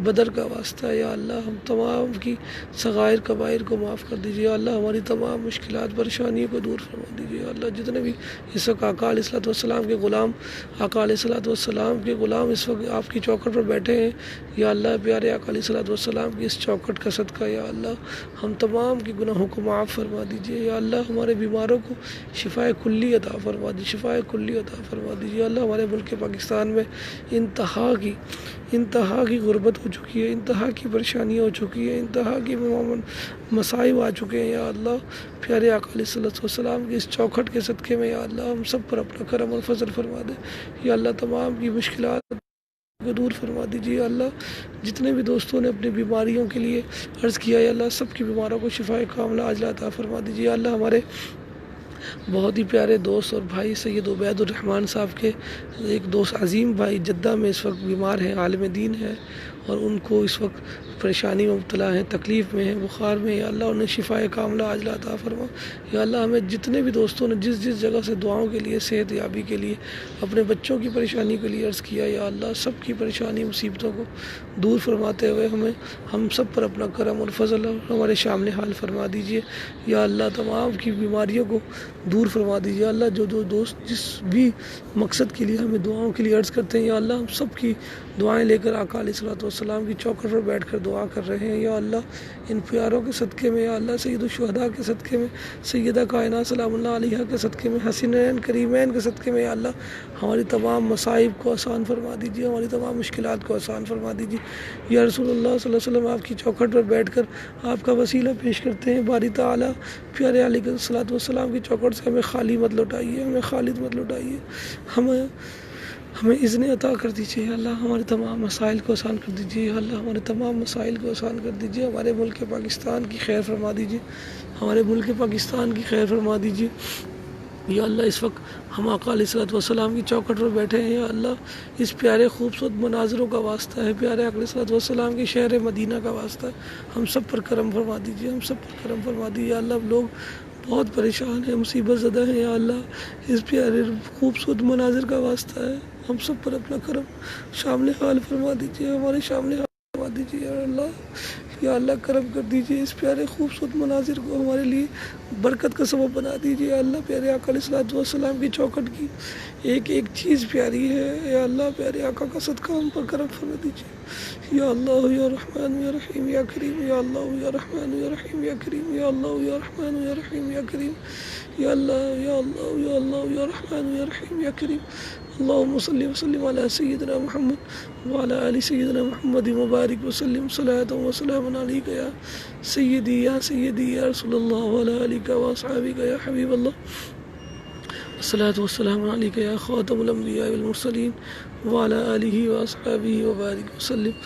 بدر کا واسطہ ہے. یا اللہ ہم تمام کی صغائر کبائر کو معاف کر دیجیے. یا اللہ ہماری تمام مشکلات پریشانیوں کو دور فرما دیجیے. یا اللہ جتنے بھی اس وقت آقا علیہ الصلوۃ والسلام کے غلام، آقا علیہ الصلوۃ والسلام کے غلام اس وقت آپ کی چوکھٹ پر بیٹھے ہیں، یا اللہ پیارے آقا علیہ الصلوۃ والسلام کی اس چوکھٹ کا صدقہ، یا اللہ ہم تمام کے گناہوں کو معاف فرما دیجیے. یا اللہ ہمارے بیماروں کو شفائے کلی عطا فرما دیجیے، شفائے کلی عطا فرما دیجیے. اللہ ہمارے ملک پاکستان میں انتہا کی غربت ہو چکی ہے، انتہا کی پریشانیاں ہو چکی ہے، انتہا کی مصائب آ چکے ہیں. یا اللہ پیارے آقا علیہ الصلوۃ والسلام کی اس چوکھٹ کے صدقے میں یا اللہ ہم سب پر اپنا کرم اور فضل فرما دے. یا اللہ تمام کی مشکلات کو دور فرما دیجیے. یا اللہ جتنے بھی دوستوں نے اپنی بیماریوں کے لیے عرض کیا، یا اللہ سب کی بیماروں کو شفائے کاملہ عاجلہ عطا فرما دیجیے. یا اللہ ہمارے بہت ہی پیارے دوست اور بھائی سید عبید الرحمن صاحب کے ایک دوست عظیم بھائی جدہ میں اس وقت بیمار ہیں، عالم دین ہے، اور ان کو اس وقت پریشانی میں مبتلا ہیں، تکلیف میں ہیں، بخار میں. یا اللہ انہیں شفائے کاملہ عاجلہ عطا فرما. یا اللہ ہمیں جتنے بھی دوستوں نے جس جگہ سے دعاؤں کے لیے، صحت یابی کے لیے، اپنے بچوں کی پریشانی کے لیے عرض کیا، یا اللہ سب کی پریشانی مصیبتوں کو دور فرماتے ہوئے ہم سب پر اپنا کرم اور فضل اور ہمارے شامل حال فرما دیجیے. یا اللہ تمام کی بیماریوں کو دور فرما دیجیے. اللہ جو دوست جس بھی مقصد کے لیے ہمیں دعاؤں کے لیے عرض کرتے ہیں، یا اللہ ہم سب کی دعائیں لے کر آقا علیہ الصلوۃ والسلام کی چوکھٹ پر بیٹھ کر دعا کر رہے ہیں. یا اللہ ان پیاروں کے صدقے میں، یا اللہ سید الشہداء کے صدقے میں، سیدہ کائنات سلام اللہ علیہ کے صدقے میں، حسینین کریمین کے صدقے میں، یا اللہ ہماری تمام مصائب کو آسان فرما دیجیے، ہماری تمام مشکلات کو آسان فرما دیجیے. یا رسول اللہ صلی اللہ علیہ وسلم آپ کی چوکھٹ پر بیٹھ کر آپ کا وسیلہ پیش کرتے ہیں. باری تعالیٰ پیارے علیہ الصلوۃ والسلام کی چوکھٹ سے ہمیں خالی مت لوٹائیے، ہمیں خالد مت لوٹائیے، ہمیں اذن عطا کر دیجیے. یا اللہ ہمارے تمام مسائل کو آسان کر دیجیے. یا اللہ ہمارے تمام مسائل کو آسان کر دیجیے. ہمارے ملک پاکستان کی خیر فرما دیجیے، ہمارے ملک پاکستان کی خیر فرما دیجیے. یا اللہ اس وقت ہم آقا علیہ الصلوۃ والسلام کی چوکھٹ پر بیٹھے ہیں. یا اللہ اس پیارے خوبصورت مناظروں کا واسطہ ہے، پیارے آقا علیہ الصلوۃ والسلام کے شہر مدینہ کا واسطہ ہے، ہم سب پر کرم فرما دیجیے، ہم سب پر کرم فرما دیجیے. یا اللہ لوگ بہت پریشان ہیں، مصیبت زدہ ہیں. یا اللہ اس پیارے خوبصورت مناظر کا واسطہ ہے، ہم سب پر اپنا کرم شامل حال فرما دیجیے، ہمارے شامل حال فرما دیجیے. یا اللہ کرم کر دیجیے، اس پیارے خوبصورت مناظر کو ہمارے لیے برکت کا سبب بنا دیجیے. یا اللہ پیارے آقا علیہ الصلوۃ والسلام کی چوکھٹ کی ایک ایک چیز پیاری ہے. یا اللہ پیارے آقا کا صدقہ ہم پر کرم فرما دیجیے. یا اللہ یا رحمان یا رحیم یا کریم. یا اللہ یا رحمان یا رحیم یا کریم. یا اللہ یا رحمان یا رحیم یا کریم. یا اللہ یا اللہ یا اللہ یا رحمان یا رحیم یا کریم. اللہم صلی وسلم علی سیدنا محمد وعلی آل سیدنا محمد مبارک وسلم صلاۃ وسلام علیک یا سیدی یا سیدی یا رسول اللہ وعلی آلک واصحابک یا حبیب اللہ. الصلاۃ والسلام علیک یا خاتم الانبیاء والمرسلین وعلی آلہ واصحابہ وبارک وسلم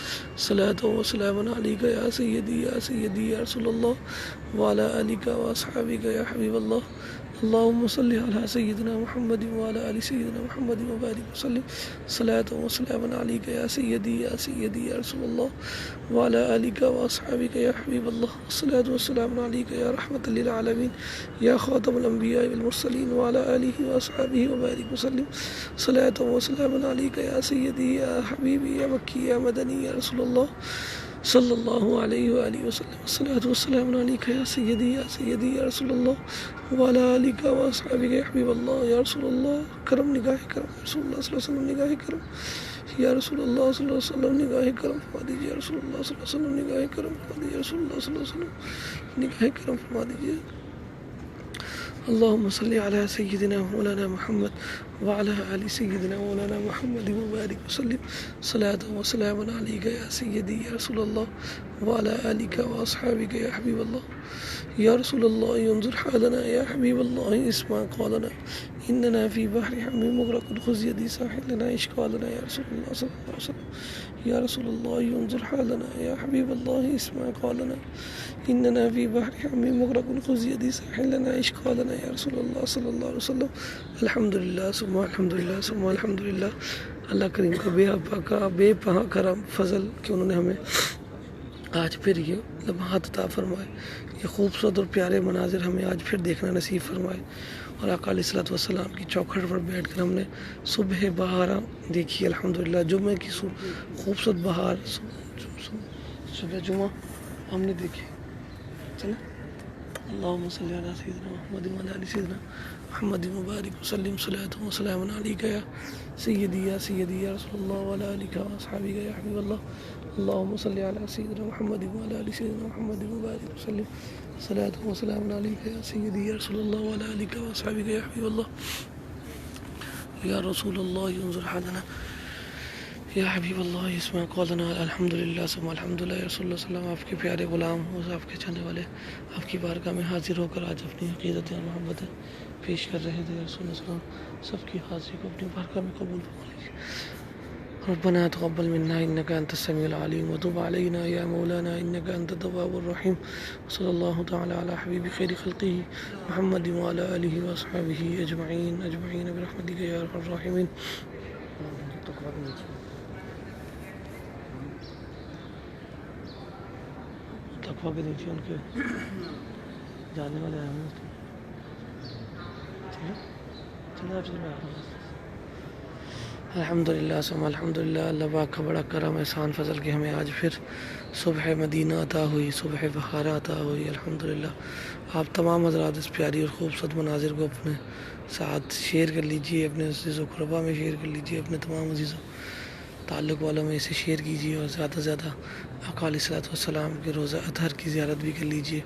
صلاۃ وسلام علیک یا سیدی یا رسول اللہ وعلی آلک واصحابک یا حبیب اللہ. اللہم صلی علی سیدنا محمد وعلی آل سیدنا محمد مبارک وسلم صلاۃ وسلام علیک یا سیدی یا رسول اللہ وعلی آلک واصحابک یا حبیب اللہ. الصلاۃ والسلام علیک یا رحمۃ للعالمین یا خاتم الانبیاء والمرسلین وعلی آلہ واصحابہ وبارک وسلم صلاۃ وسلام علیک یا سیدی یا حبیبی یا مکی یا مدنی یا رسول اللہ صلی اللہ علیہ وآلہ وسلم. الصلاۃ والسلام علیک یا سیدی یا رسول اللہ وعلی آلک واصحابک یا حبیب اللہ. یا رسول اللہ کرم نگاہ کرم، رسول اللہ صلی اللہ علیہ وسلم نگاہ کرم. یا رسول اللہ صلی اللہ علیہ وسلم نگاہ کرم فرما دیجیے. یا رسول اللہ صلی اللہ علیہ وسلم نگاہ کرم فرما دیجیے. رسول اللہ صلی اللہ علیہ وسلم نگاہ کرم فرما دیجیے. اللہم صلی علی سیدنا مولانا محمد وعلی آل سیدنا مولانا محمد مبارک وسلم صلاۃ وسلام علیک یا سیدی یا رسول اللہ وعلی آلک واصحابک یا حبیب اللہ. یا رسول اللہ انظر حالنا یا حبیب اللہ اسمع قولنا اننا فی بحر حم مغرق خذ یدی ساحلنا اشکالنا. یا رسول اللہ صلی اللہ علیہ وسلم یا رسول اللہ انظر حالنا یا حبیب اللہ اسمع قولنا اننا فی بحر حم مغرق خذ یدی ساحلنا اشکالنا. یا رسول اللہ صلی اللہ علیہ وسلم. الحمدللہ ثم الحمدللہ ثم الحمدللہ. اللہ کریم کا بے پناہ کرم فضل کہ انہوں نے ہمیں آج پھر یہ لمحات عطا فرمائے، یہ خوبصورت اور پیارے مناظر ہمیں آج پھر دیکھنا نصیب فرمائے. اور آقا علیہ الصلوۃ والسلام کی چوکھٹ پر بیٹھ کر ہم نے صبح بہار دیکھی. الحمدللہ جمعہ کی خوبصورت بہار صبح جمعہ ہم نے دیکھی. چلیں اللہم صلی علی سیدنا محمد وعلی آل سیدنا محمد مبارک وسلم صلاۃ وسلام علیک یا سیدی یا رسول اللہ وعلی آلک واصحابک یا حبیب اللہ. اللہم صلی علی سیدنا محمد وعلی آل سیدنا محمد مبارک وسلم صلاۃ وسلام علیک یا سیدی یا رسول اللہ وعلی آلک واصحابک یا حبیب اللہ. یا رسول اللہ انظر حالنا یا حبیب اللہ اسمع قولنا. الحمدللہ ثم الحمدللہ. یا رسول اللہ صلی اللہ علیہ وسلم آپ کے پیارے غلام اور آپ کے چاہنے والے آپ کی بارگاہ میں حاضر ہو کر آج اپنی عقیدت اور محبت پیش کر رہے تھے. یا رسول اللہ صلی اللہ علیہ وسلم سب کی حاضری کو اپنی بارگاہ میں قبول فرما لیجیے. ربنا تقبل منا انك انت السميع العليم وتب علينا يا مولانا انك انت التواب الرحيم. صلی اللہ تعالی علی حبیب خیر خلقہ محمد وعلی آلہ واصحابہ اجمعین برحمتک یا ارحم الراحمین. تقویٰ کے نیچے ان کے جانے والے آئے ہیں. چلے آپ سے الحمدللہ ثم الحمدللہ. اللہ پاک کا بڑا کرم احسان فضل کہ ہمیں آج پھر صبح مدینہ عطا ہوئی، صبح بہار عطا ہوئی. الحمدللہ آپ تمام حضرات اس پیاری اور خوبصورت مناظر کو اپنے ساتھ شیئر کر لیجئے، اپنے عزیز و قربا میں شیئر کر لیجئے، اپنے تمام عزیزوں تعلق والوں میں اسے شیئر کیجیے اور زیادہ سے زیادہ آقا علیہ الصلوۃ والسلام کے روزہ اطہر کی زیارت بھی کر لیجیے۔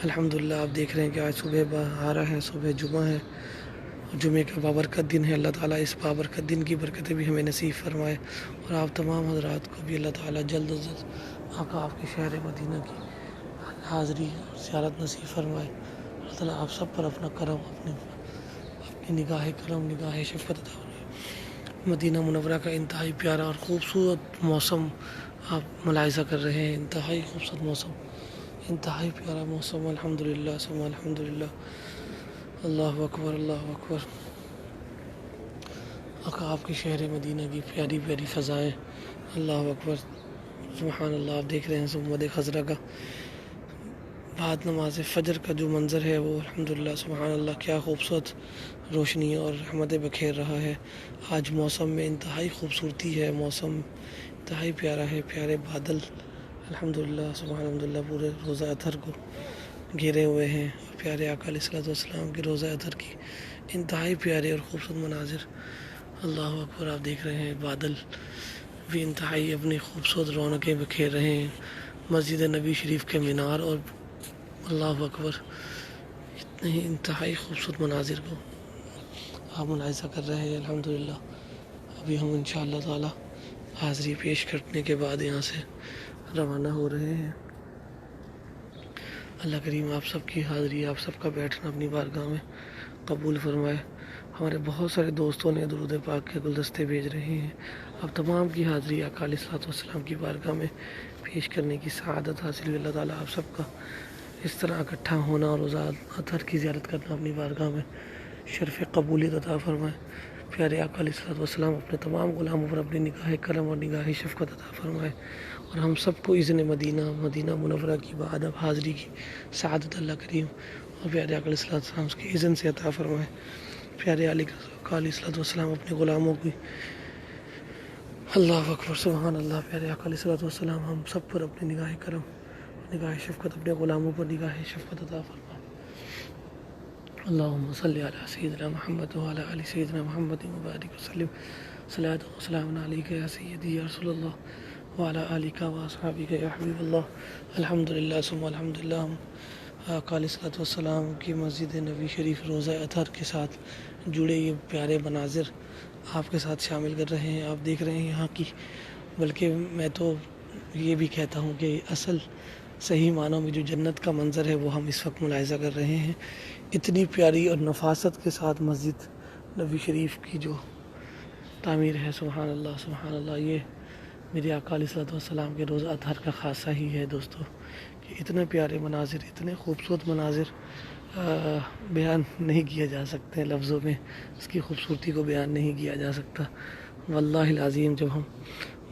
الحمدللہ آپ دیکھ رہے ہیں کہ آج صبح 12 ہے، صبح جمعہ ہے، جمعے کا بابرکت دن ہے۔ اللہ تعالیٰ اس بابرکت دن کی برکتیں بھی ہمیں نصیب فرمائے، اور آپ تمام حضرات کو بھی اللہ تعالیٰ جلد از جلد آقا آپ کے شہر مدینہ کی حاضری اور زیارت نصیب فرمائے۔ اللہ تعالیٰ آپ سب پر اپنا کرم، اپنی نگاہ کرم، نگاہ شفقت عطا فرمائے۔ مدینہ منورہ کا انتہائی پیارا اور خوبصورت موسم آپ ملاحظہ کر رہے ہیں، انتہائی خوبصورت موسم، انتہائی پیارا موسم۔ الحمدللہ ثم الحمدللہ، اللہ اکبر، اللہ اکبر۔ آقا آپ کے شہر مدینہ کی پیاری پیاری فضائیں، اللہ اکبر، سبحان اللہ۔ آپ دیکھ رہے ہیں صبح خضرہ کا بعد نماز فجر کا جو منظر ہے وہ الحمدللہ سبحان اللہ کیا خوبصورت روشنی اور رحمتیں بکھیر رہا ہے۔ آج موسم میں انتہائی خوبصورتی ہے، موسم انتہائی پیارا ہے، پیارے بادل الحمدللہ سبحان الحمدللہ پورے روزہ اطہر کو گھیرے ہوئے ہیں، اور پیارے آقا علیہ الصلوۃ والسلام کے روزہ اطہر کی انتہائی پیارے اور خوبصورت مناظر، اللہ اکبر۔ آپ دیکھ رہے ہیں بادل بھی انتہائی اپنی خوبصورت رونقیں بکھیر رہے ہیں، مسجد نبی شریف کے مینار، اور اللہ اکبر اتنے ہی انتہائی خوبصورت مناظر کو آپ ملاحظہ کر رہے ہیں۔ الحمدللہ ابھی ہم انشاءاللہ تعالی حاضری پیش کرنے کے بعد یہاں سے روانہ ہو رہے ہیں۔ اللہ کریم آپ سب کی حاضری، آپ سب کا بیٹھنا اپنی بارگاہ میں قبول فرمائے۔ ہمارے بہت سارے دوستوں نے درود پاک کے گلدستے بھیج رہے ہیں، اب تمام کی حاضری آقا علیہ الصلوۃ والسلام کی بارگاہ میں پیش کرنے کی سعادت حاصل ہوئی۔ اللہ تعالیٰ آپ سب کا اس طرح اکٹھا ہونا اور روزہ اطہر کی زیارت کرنا اپنی بارگاہ میں شرف قبولیت عطا فرمائے۔ پیارے آقا علیہ الصلوۃ والسلام اپنے تمام غلاموں پر اپنی نگاہ کرم اور نگاہ شفقت عطا فرمائے، اور ہم سب کو اذن مدینہ منورہ کی بادب حاضری کی سعادت اللہ کریم اور پیارے آقا علیہ الصلوۃ والسلام کے اذن سے عطا فرمائے۔ پیارے آقا علیہ الصلوۃ والسلام اپنے غلاموں کی، اللہ اکبر سبحان اللہ، پیارے آقا علیہ الصلوۃ والسلام ہم سب پر اپنی نگاہ کرم، نگاہ شفقت، اپنے غلاموں پر نگاہ شفقت عطا فرمائے۔ اللہم صلی علی سیدنا محمد وعلی آل سیدنا محمد وبارک وسلم، صلاۃ و سلام علیک یا سیدی یا رسول اللہ وعلی آلک و اصحابک یا حبیب اللہ۔ الحمدللہ ثم الحمدللہ، ہم آقا علیہ الصلوۃ والسلام کی مسجد نبی شریف روزہ اطہر کے ساتھ جڑے یہ پیارے مناظر آپ کے ساتھ شامل کر رہے ہیں۔ آپ دیکھ رہے ہیں یہاں کی، بلکہ میں تو یہ بھی کہتا ہوں کہ اصل صحیح معنوں میں جو جنت کا منظر ہے وہ ہم اس وقت ملاحظہ کر رہے ہیں۔ اتنی پیاری اور نفاست کے ساتھ مسجد نبی شریف کی جو تعمیر ہے، سبحان اللہ سبحان اللہ، یہ میرے آقا علیہ الصلوۃ والسلام کے روزہ اطہر کا خاصہ ہی ہے دوستو، کہ اتنے پیارے مناظر، اتنے خوبصورت مناظر بیان نہیں کیا جا سکتے ہیں لفظوں میں، اس کی خوبصورتی کو بیان نہیں کیا جا سکتا۔ واللہ العظیم جب ہم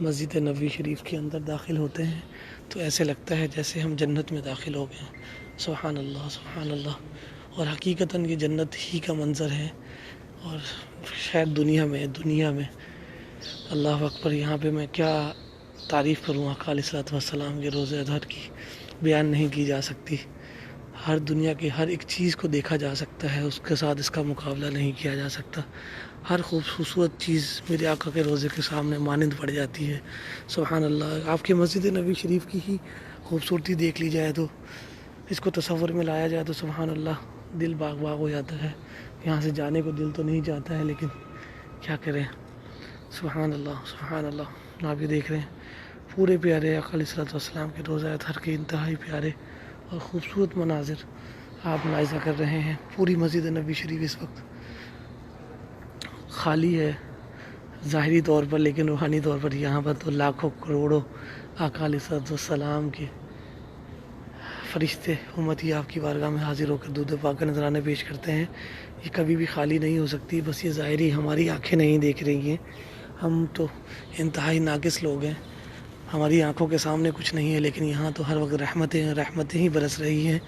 مسجد نبی شریف کے اندر داخل ہوتے ہیں تو ایسے لگتا ہے جیسے ہم جنت میں داخل ہو گئے ہیں، سبحان اللہ سبحان اللہ۔ اور حقیقتاً یہ جنت ہی کا منظر ہے، اور شاید دنیا میں اللہ اکبر، یہاں پہ میں کیا تعریف کروں آقا علیہ الصلوۃ والسلام کے روزہ اطہر کی، بیان نہیں کی جا سکتی۔ ہر دنیا کے ہر ایک چیز کو دیکھا جا سکتا ہے، اس کے ساتھ اس کا مقابلہ نہیں کیا جا سکتا۔ ہر خوبصورت چیز میرے آقا کے روزے کے سامنے مانند پڑ جاتی ہے، سبحان اللہ۔ آپ کے مسجد نبی شریف کی ہی خوبصورتی دیکھ لی جائے تو، اس کو تصور میں لایا جائے تو سبحان اللہ دل باغ باغ ہو جاتا ہے۔ یہاں سے جانے کو دل تو نہیں چاہتا ہے، لیکن کیا کریں، سبحان اللہ سبحان اللہ۔ آپ یہ دیکھ رہے ہیں پورے پیارے آقا علیہ الصلوۃ والسلام کے روزہ اطہر کے انتہائی پیارے اور خوبصورت مناظر آپ ملاحظہ کر رہے ہیں۔ پوری مسجد نبی شریف اس وقت خالی ہے ظاہری طور پر، لیکن روحانی طور پر یہاں پر تو لاکھوں کروڑوں آقا علیہ الصلوۃ والسلام کے فرشتے امتی آپ کی بارگاہ میں حاضر ہو کر درود پاک کا نذرانے پیش کرتے ہیں۔ یہ کبھی بھی خالی نہیں ہو سکتی، بس یہ ظاہری ہماری آنکھیں نہیں دیکھ رہی ہیں، ہم تو انتہائی ناقص لوگ ہیں، ہماری آنکھوں کے سامنے کچھ نہیں ہے، لیکن یہاں تو ہر وقت رحمتیں ہی برس رہی ہیں،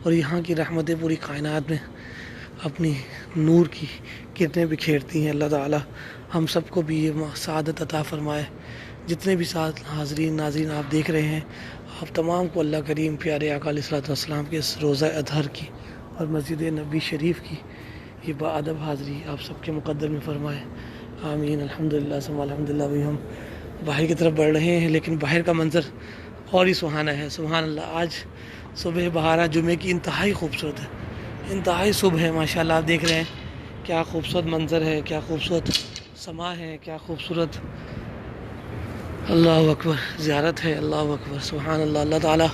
اور یہاں کی رحمتیں پوری کائنات میں اپنی نور کی کرنیں بکھیرتی ہیں۔ اللہ تعالی ہم سب کو بھی یہ سعادت عطا فرمائے۔ جتنے بھی ساتھ حاضرین ناظرین آپ دیکھ رہے ہیں، آپ تمام کو اللہ کریم پیارے آقا علیہ الصلوۃ والسلام کے اس روزہ اطہر کی اور مسجد نبی شریف کی یہ باادب حاضری آپ سب کے مقدر میں فرمائے، آمین۔ الحمدللہ ثم الحمدللہ۔ بھی ہم باہر کی طرف بڑھ رہے ہیں، لیکن باہر کا منظر اور ہی سہانا ہے. سبحان اللہ. آج صبح بہارا جمعے کی انتہائی خوبصورت ہے، انتہائی صبح ہے ماشاء اللہ. آپ دیکھ رہے ہیں کیا خوبصورت منظر ہے، کیا خوبصورت سما ہے، کیا خوبصورت. اللہ اکبر زیارت ہے. اللہ اکبر سبحان اللہ. اللہ تعالیٰ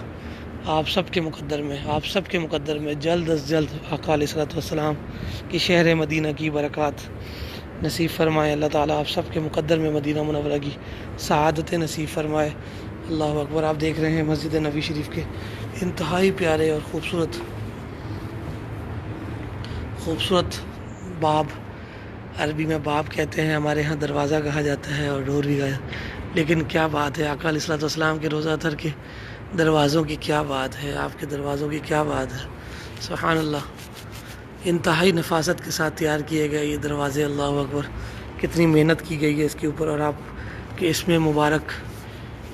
آپ سب کے مقدر میں جلد از جلد آقا علیہ الصلوۃ والسلام کی شہر مدینہ کی برکات نصیب فرمائے. اللہ تعالیٰ آپ سب کے مقدر میں مدینہ منورہ کی سعادت نصیب فرمائے. اللہ اکبر. آپ دیکھ رہے ہیں مسجد نبی شریف کے انتہائی پیارے اور خوبصورت باب، عربی میں باب کہتے ہیں، ہمارے ہاں دروازہ کہا جاتا ہے اور ڈور بھی کہا جاتا ہے. لیکن کیا بات ہے آقا علیہ الصلوۃ والسلام کے روضہ اطہر کے دروازوں کی، کیا بات ہے آپ کے دروازوں کی، کیا بات ہے. سبحان اللہ. انتہائی نفاست کے ساتھ تیار کیے گئے یہ دروازے. اللہ اکبر. کتنی محنت کی گئی ہے اس کے اوپر، اور آپ کے اس میں مبارک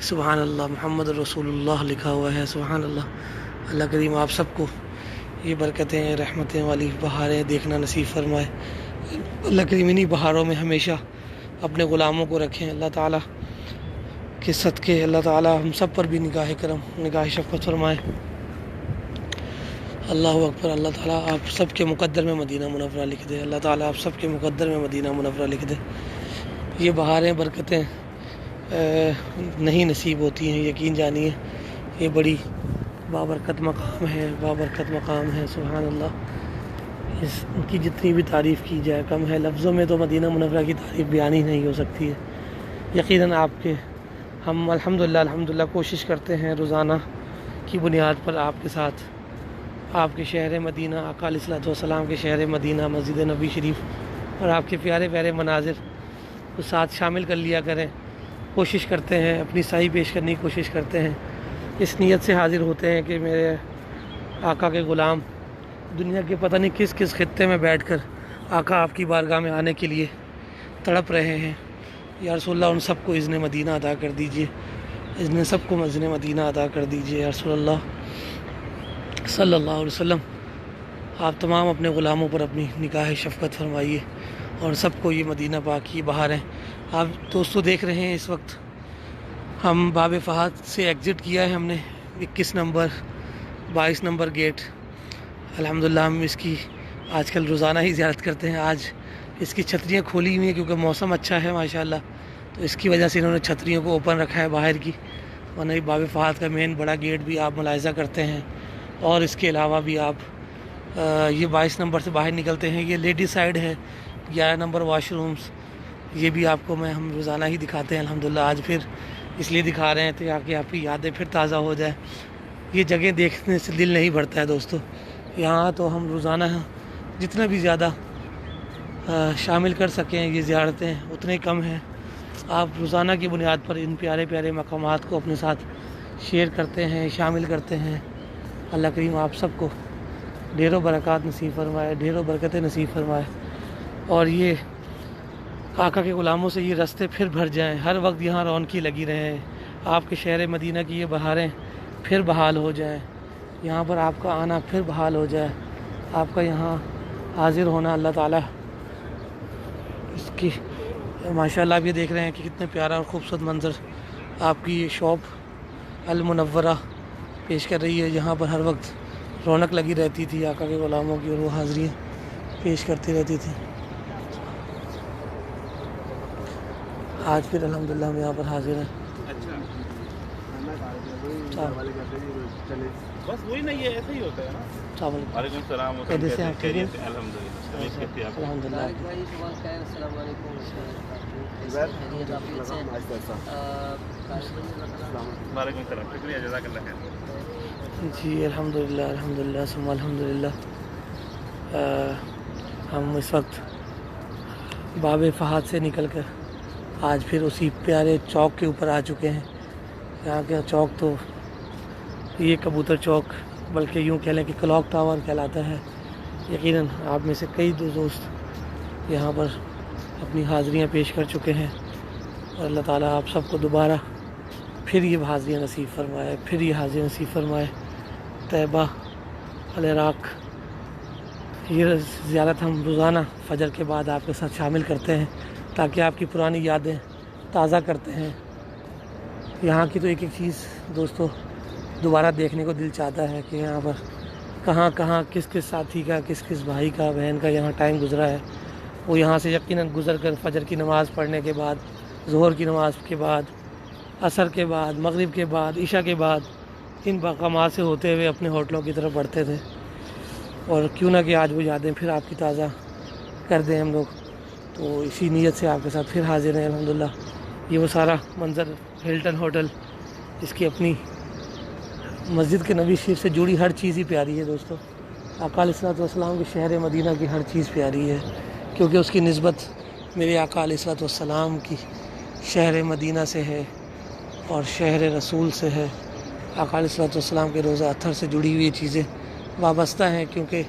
سبحان اللہ محمد رسول اللہ لکھا ہوا ہے. سبحان اللہ. اللہ کریم آپ سب کو یہ برکتیں رحمتیں والی بہاریں دیکھنا نصیب فرمائے. اللہ کریم انہی بہاروں میں ہمیشہ اپنے غلاموں کو رکھیں. اللہ تعالیٰ کے صدقے اللہ تعالیٰ ہم سب پر بھی نگاہ کرم نگاہ شفقت فرمائے. اللہ اکبر. اللہ تعالیٰ آپ سب کے مقدر میں مدینہ منورہ لکھ دے. اللہ تعالیٰ آپ سب کے مقدر میں مدینہ منورہ لکھ دے. یہ بہاریں برکتیں نہیں نصیب ہوتی ہیں، یقین جانیے. یہ بڑی بابرکت مقام ہے. سبحان اللہ. اس کی جتنی بھی تعریف کی جائے کم ہے. لفظوں میں تو مدینہ منورہ کی تعریف بیان ہی نہیں ہو سکتی ہے. یقیناً آپ کے ہم الحمدللہ کوشش کرتے ہیں روزانہ کی بنیاد پر آپ کے ساتھ آپ کے شہر مدینہ، آقا علیہ الصلوۃ والسلام کے شہر مدینہ، مسجد نبی شریف اور آپ کے پیارے پیارے مناظر کو ساتھ شامل کر لیا کریں. کوشش کرتے ہیں، اپنی صحیح پیش کرنے کی کوشش کرتے ہیں. اس نیت سے حاضر ہوتے ہیں کہ میرے آقا کے غلام دنیا کے پتہ نہیں کس کس خطے میں بیٹھ کر آقا آپ کی بارگاہ میں آنے کے لیے تڑپ رہے ہیں. یا رسول اللہ ان سب کو اذن مدینہ عطا کر دیجئے، اذن سب کو اذن مدینہ عطا کر دیجئے. یا رسول اللہ صلی اللہ علیہ وسلم آپ تمام اپنے غلاموں پر اپنی نگاہ شفقت فرمائیے اور سب کو یہ مدینہ پاک کی بہاریں. آپ دوستو دیکھ رہے ہیں اس وقت ہم باب فہد سے ایگزٹ کیا ہے ہم نے 21 نمبر 22 نمبر گیٹ. الحمدللہ ہم اس کی آج کل روزانہ ہی زیارت کرتے ہیں. آج اس کی چھتریاں کھولی ہوئی ہیں کیونکہ موسم اچھا ہے ماشاءاللہ، تو اس کی وجہ سے انہوں نے چھتریوں کو اوپن رکھا ہے باہر کی. ورنہ باب فہد کا مین بڑا گیٹ بھی آپ ملاحظہ کرتے ہیں. اور اس کے علاوہ بھی آپ یہ 22 نمبر سے باہر نکلتے ہیں، یہ لیڈی سائیڈ ہے. 11 نمبر واش رومز، یہ بھی آپ کو ہم روزانہ ہی دکھاتے ہیں الحمدللہ. آج پھر اس لیے دکھا رہے ہیں تاکہ آپ کی یادیں پھر تازہ ہو جائیں. یہ جگہ دیکھنے سے دل نہیں بھرتا ہے دوستو. یہاں تو ہم روزانہ جتنا بھی زیادہ شامل کر سکیں یہ زیارتیں اتنے کم ہیں. آپ روزانہ کی بنیاد پر ان پیارے پیارے مقامات کو اپنے ساتھ شیئر کرتے ہیں، شامل کرتے ہیں. اللہ کریم آپ سب کو ڈھیروں برکات نصیب فرمائے، ڈھیروں برکتیں نصیب فرمائے، اور یہ آقا کے غلاموں سے یہ راستے پھر بھر جائیں. ہر وقت یہاں رونقی لگی رہیں. آپ کے شہر مدینہ کی یہ بہاریں پھر بحال ہو جائیں. یہاں پر آپ کا آنا پھر بحال ہو جائے. آپ کا یہاں حاضر ہونا اللہ تعالیٰ اس کی ماشاءاللہ. آپ یہ دیکھ رہے ہیں کہ کتنے پیارا اور خوبصورت منظر آپ کی یہ شاپ المنورہ پیش کر رہی ہے. یہاں پر ہر وقت رونق لگی رہتی تھی آقا کے غلاموں کی، اور وہ حاضریاں پیش کرتی رہتی تھی. آج پھر الحمدللہ ہم یہاں پر حاضر ہیں. بس وہی نہیں ہے، ایسا ہی ہوتا ہے نا. وعلیکم السلام. کیسے سے آپ ٹھیک ہیں؟ الحمدللہ. الحمدللہ. السلام علیکم. وعلیکم السلام. شکریہ، جزاک اللہ خیر. جی الحمدللہ ثم الحمدللہ. ہم اس وقت باب فہد سے نکل کر آج پھر اسی پیارے چوک کے اوپر آ چکے ہیں. یہاں کا چوک تو یہ کبوتر چوک، بلکہ یوں کہہ لیں کہ کلاک ٹاور کہلاتا ہے. یقیناً آپ میں سے کئی دوست یہاں پر اپنی حاضریاں پیش کر چکے ہیں، اور اللہ تعالیٰ آپ سب کو دوبارہ پھر یہ حاضریاں نصیب فرمائے، پھر یہ حاضری نصیب فرمائے. طیبہ العراق یہ زیارت ہم روزانہ فجر کے بعد آپ کے ساتھ شامل کرتے ہیں تاکہ آپ کی پرانی یادیں تازہ کرتے ہیں. یہاں کی تو ایک ایک چیز دوستو دوبارہ دیکھنے کو دل چاہتا ہے کہ یہاں پر کہاں کہاں کس کس ساتھی کا کس کس بھائی کا بہن کا یہاں ٹائم گزرا ہے. وہ یہاں سے یقیناً گزر کر فجر کی نماز پڑھنے کے بعد، ظہر کی نماز کے بعد، عصر کے بعد، مغرب کے بعد، عشاء کے بعد ان مقامات سے ہوتے ہوئے اپنے ہوٹلوں کی طرف بڑھتے تھے. اور کیوں نہ کہ آج وہ یادیں پھر آپ کی تازہ کر دیں ہم لوگ. تو اسی نیت سے آپ کے ساتھ پھر حاضر ہیں الحمدللہ. یہ وہ سارا منظر ہلٹن ہوٹل، اس کی اپنی مسجد کے نبی شریف سے جڑی ہر چیز ہی پیاری ہے دوستو. آقا علیہ الصلوۃ والسلام کے شہر مدینہ کی ہر چیز پیاری ہے، کیونکہ اس کی نسبت میرے آقا علیہ الصلوۃ والسلام کی شہر مدینہ سے ہے اور شہر رسول سے ہے. آقا علیہ الصلوۃ والسلام کے روضہ اطہر سے جڑی ہوئی چیزیں وابستہ ہیں، کیونکہ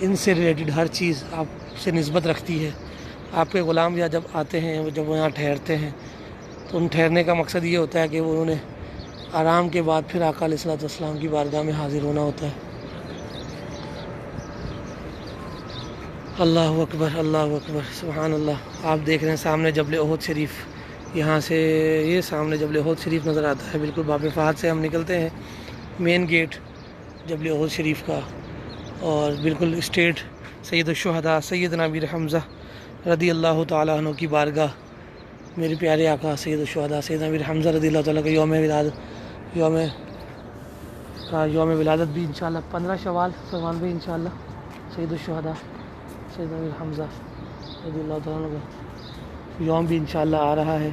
ان سے ریلیٹڈ ہر چیز آپ سے نسبت رکھتی ہے. آپ کے غلام یا جب آتے ہیں، جب وہ یہاں ٹھہرتے ہیں تو ان ٹھہرنے کا مقصد یہ ہوتا ہے کہ وہ انہیں آرام کے بعد پھر آقا علیہ الصلوۃ والسلام کی بارگاہ میں حاضر ہونا ہوتا ہے. اللہ اکبر، اللہ اکبر، سبحان اللہ. آپ دیکھ رہے ہیں سامنے جبل احد شریف. یہاں سے یہ سامنے جبل احد شریف نظر آتا ہے. بالکل باب فہد سے ہم نکلتے ہیں، مین گیٹ جبل احد شریف کا، اور بالکل اسٹیٹ سید الشہداء سیدنا امیر حمزہ رضی اللہ تعالیٰ عنہ کی بارگاہ. میرے پیارے آقا سید الشہداء سیدنا امیر حمزہ رضی اللہ تعالیٰ کا یوم ولادت بھی انشاءاللہ 15 شوال 93 انشاءاللہ. سید الشہداء سیدنا امیر حمزہ رضی اللہ تعالیٰ عنہ کا یوم بھی انشاءاللہ آ رہا ہے.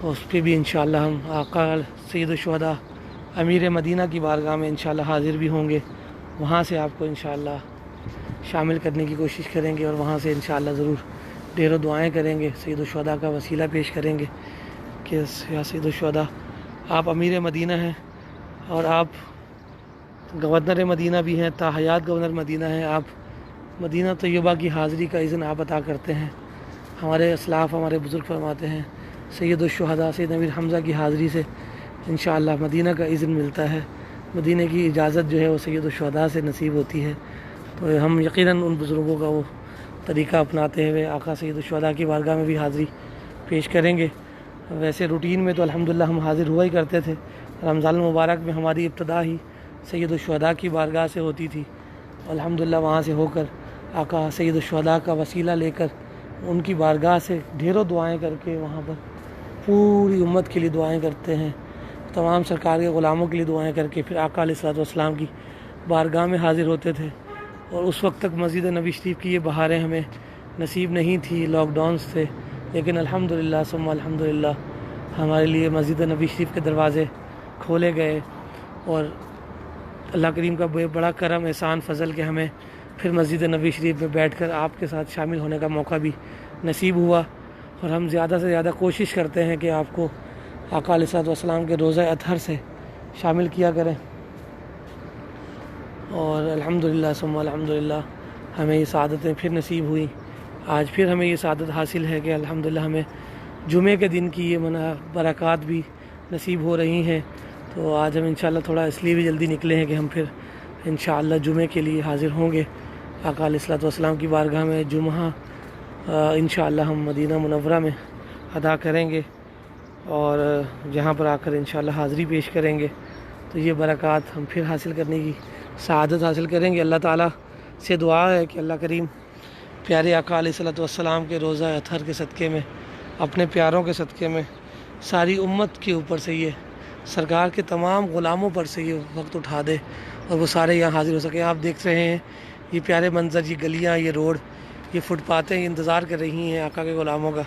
اس پہ بھی انشاءاللہ ہم آقا سید الشہداء امیر مدینہ کی بارگاہ میں انشاءاللہ حاضر بھی ہوں گے. وہاں سے آپ کو انشاءاللہ شامل کرنے کی کوشش کریں گے، اور وہاں سے انشاءاللہ ضرور ڈھیر و دعائیں کریں گے. سید الشہداء کا وسیلہ پیش کریں گے کہ یا سید الشہداء آپ امیر مدینہ ہیں، اور آپ گورنر مدینہ بھی ہیں، تا حیات گورنر مدینہ ہیں. آپ مدینہ طیبہ کی حاضری کا اذن آپ عطا کرتے ہیں. ہمارے اسلاف ہمارے بزرگ فرماتے ہیں سید الشہداء سید امیر حمزہ کی حاضری سے انشاءاللہ مدینہ کا اذن ملتا ہے. مدینہ کی اجازت جو ہے وہ سید الشہداء سے نصیب ہوتی ہے. تو ہم یقیناً ان بزرگوں کا وہ طریقہ اپناتے ہوئے آقا سید الشہداء کی بارگاہ میں بھی حاضری پیش کریں گے. ویسے روٹین میں تو الحمدللہ ہم حاضر ہوا ہی کرتے تھے. رمضان المبارک میں ہماری ابتدا ہی سید الشہداء کی بارگاہ سے ہوتی تھی. الحمدللہ وہاں سے ہو کر آقا سید الشہداء کا وسیلہ لے کر ان کی بارگاہ سے ڈھیروں دعائیں کر کے وہاں پر پوری امت کے لیے دعائیں کرتے ہیں، تمام سرکار کے غلاموں کے لیے دعائیں کر کے پھر آقا علیہ الصلوۃ والسلام کی بارگاہ میں حاضر ہوتے تھے. اور اس وقت تک مسجد نبی شریف کی یہ بہاریں ہمیں نصیب نہیں تھی، لاک ڈاؤنس تھے. لیکن الحمدللہ ثم الحمدللہ ہمارے لیے مسجد نبی شریف کے دروازے کھولے گئے، اور اللہ کریم کا بڑا کرم احسان فضل کہ ہمیں پھر مسجد نبی شریف میں بیٹھ کر آپ کے ساتھ شامل ہونے کا موقع بھی نصیب ہوا. اور ہم زیادہ سے زیادہ کوشش کرتے ہیں کہ آپ کو آقا علیہ الصلوۃ والسلام کے روضہ اطہر سے شامل کیا کریں. اور الحمدللہ ثم الحمدللہ ہمیں یہ سعادتیں پھر نصیب ہوئیں. آج پھر ہمیں یہ سعادت حاصل ہے کہ الحمدللہ ہمیں جمعے کے دن کی یہ برکات بھی نصیب ہو رہی ہیں. تو آج ہم انشاءاللہ تھوڑا اس لیے بھی جلدی نکلے ہیں کہ ہم پھر انشاءاللہ جمعے کے لیے حاضر ہوں گے آقا علیہ الصلوۃ والسلام کی بارگاہ میں. جمعہ انشاءاللہ ہم مدینہ منورہ میں ادا کریں گے، اور جہاں پر آ کر انشاءاللہ حاضری پیش کریں گے. تو یہ برکات ہم پھر حاصل کرنے کی سعادت حاصل کریں گے. اللہ تعالیٰ سے دعا ہے کہ اللہ کریم پیارے آقا علیہ الصلوۃ والسلام کے روضہ اطہر کے صدقے میں، اپنے پیاروں کے صدقے میں ساری امت کے اوپر سے یہ سرکار کے تمام غلاموں پر سے یہ وقت اٹھا دے اور وہ سارے یہاں حاضر ہو سکیں. آپ دیکھ رہے ہیں یہ پیارے منظر، یہ گلیاں، یہ روڈ، یہ فٹ پاتیں انتظار کر رہی ہیں آقا کے غلاموں کا.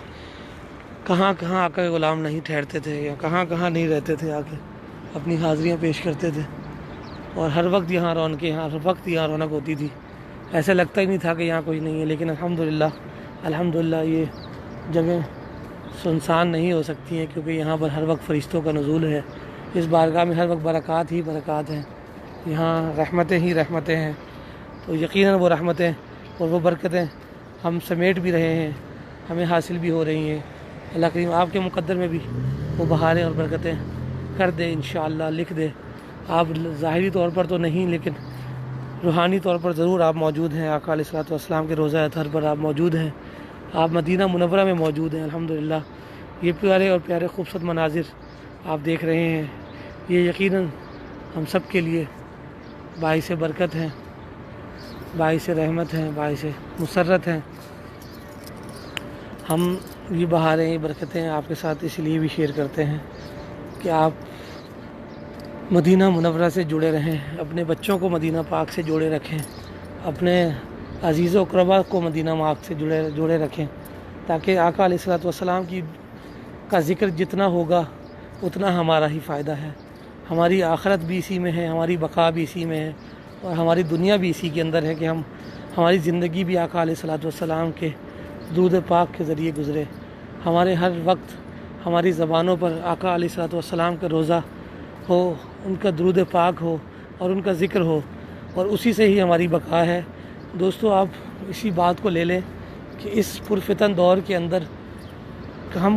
کہاں کہاں آقا کے غلام نہیں ٹھہرتے تھے، یا کہاں کہاں نہیں رہتے تھے، آ کے اپنی حاضریاں پیش کرتے تھے. اور ہر وقت یہاں رونق ہوتی تھی. ایسا لگتا ہی نہیں تھا کہ یہاں کوئی نہیں ہے. لیکن الحمدللہ یہ جگہ سنسان نہیں ہو سکتی ہیں، کیونکہ یہاں پر ہر وقت فرشتوں کا نزول ہے. اس بارگاہ میں ہر وقت برکات ہی برکات ہیں، یہاں رحمتیں ہی رحمتیں ہیں. تو یقیناً وہ رحمتیں اور وہ برکتیں ہم سمیٹ بھی رہے ہیں، ہمیں حاصل بھی ہو رہی ہیں. اللہ کریم آپ کے مقدر میں بھی وہ بہاریں اور برکتیں کر دے انشاءاللہ، لکھ دے. آپ ظاہری طور پر تو نہیں، لیکن روحانی طور پر ضرور آپ موجود ہیں. آقا علیہ الصلوۃ والسلام کے روضہ اطہر پر آپ موجود ہیں، آپ مدینہ منورہ میں موجود ہیں. الحمدللہ یہ پیارے اور پیارے خوبصورت مناظر آپ دیکھ رہے ہیں، یہ یقیناً ہم سب کے لیے باعث برکت ہیں، باعث رحمت ہیں، باعث مسرت ہیں۔ ہم یہ بہاریں، یہ برکتیں آپ کے ساتھ اس لیے بھی شیئر کرتے ہیں کہ آپ مدینہ منورہ سے جڑے رہیں، اپنے بچوں کو مدینہ پاک سے جوڑے رکھیں، اپنے عزیز و اقربا کو مدینہ پاک سے جوڑے رکھیں، تاکہ آقا علیہ الصلوۃ والسلام کا ذکر جتنا ہوگا اتنا ہمارا ہی فائدہ ہے۔ ہماری آخرت بھی اسی میں ہے، ہماری بقا بھی اسی میں ہے، اور ہماری دنیا بھی اسی کے اندر ہے کہ ہماری زندگی بھی آقا علیہ الصلوۃ والسلام کے درود پاک کے ذریعے گزرے۔ ہمارے ہر وقت ہماری زبانوں پر آقا علیہ الصلوۃ والسلام کا روزہ ہو، ان کا درود پاک ہو اور ان کا ذکر ہو، اور اسی سے ہی ہماری بقا ہے۔ دوستو، آپ اسی بات کو لے لیں کہ اس پرفتن دور کے اندر ہم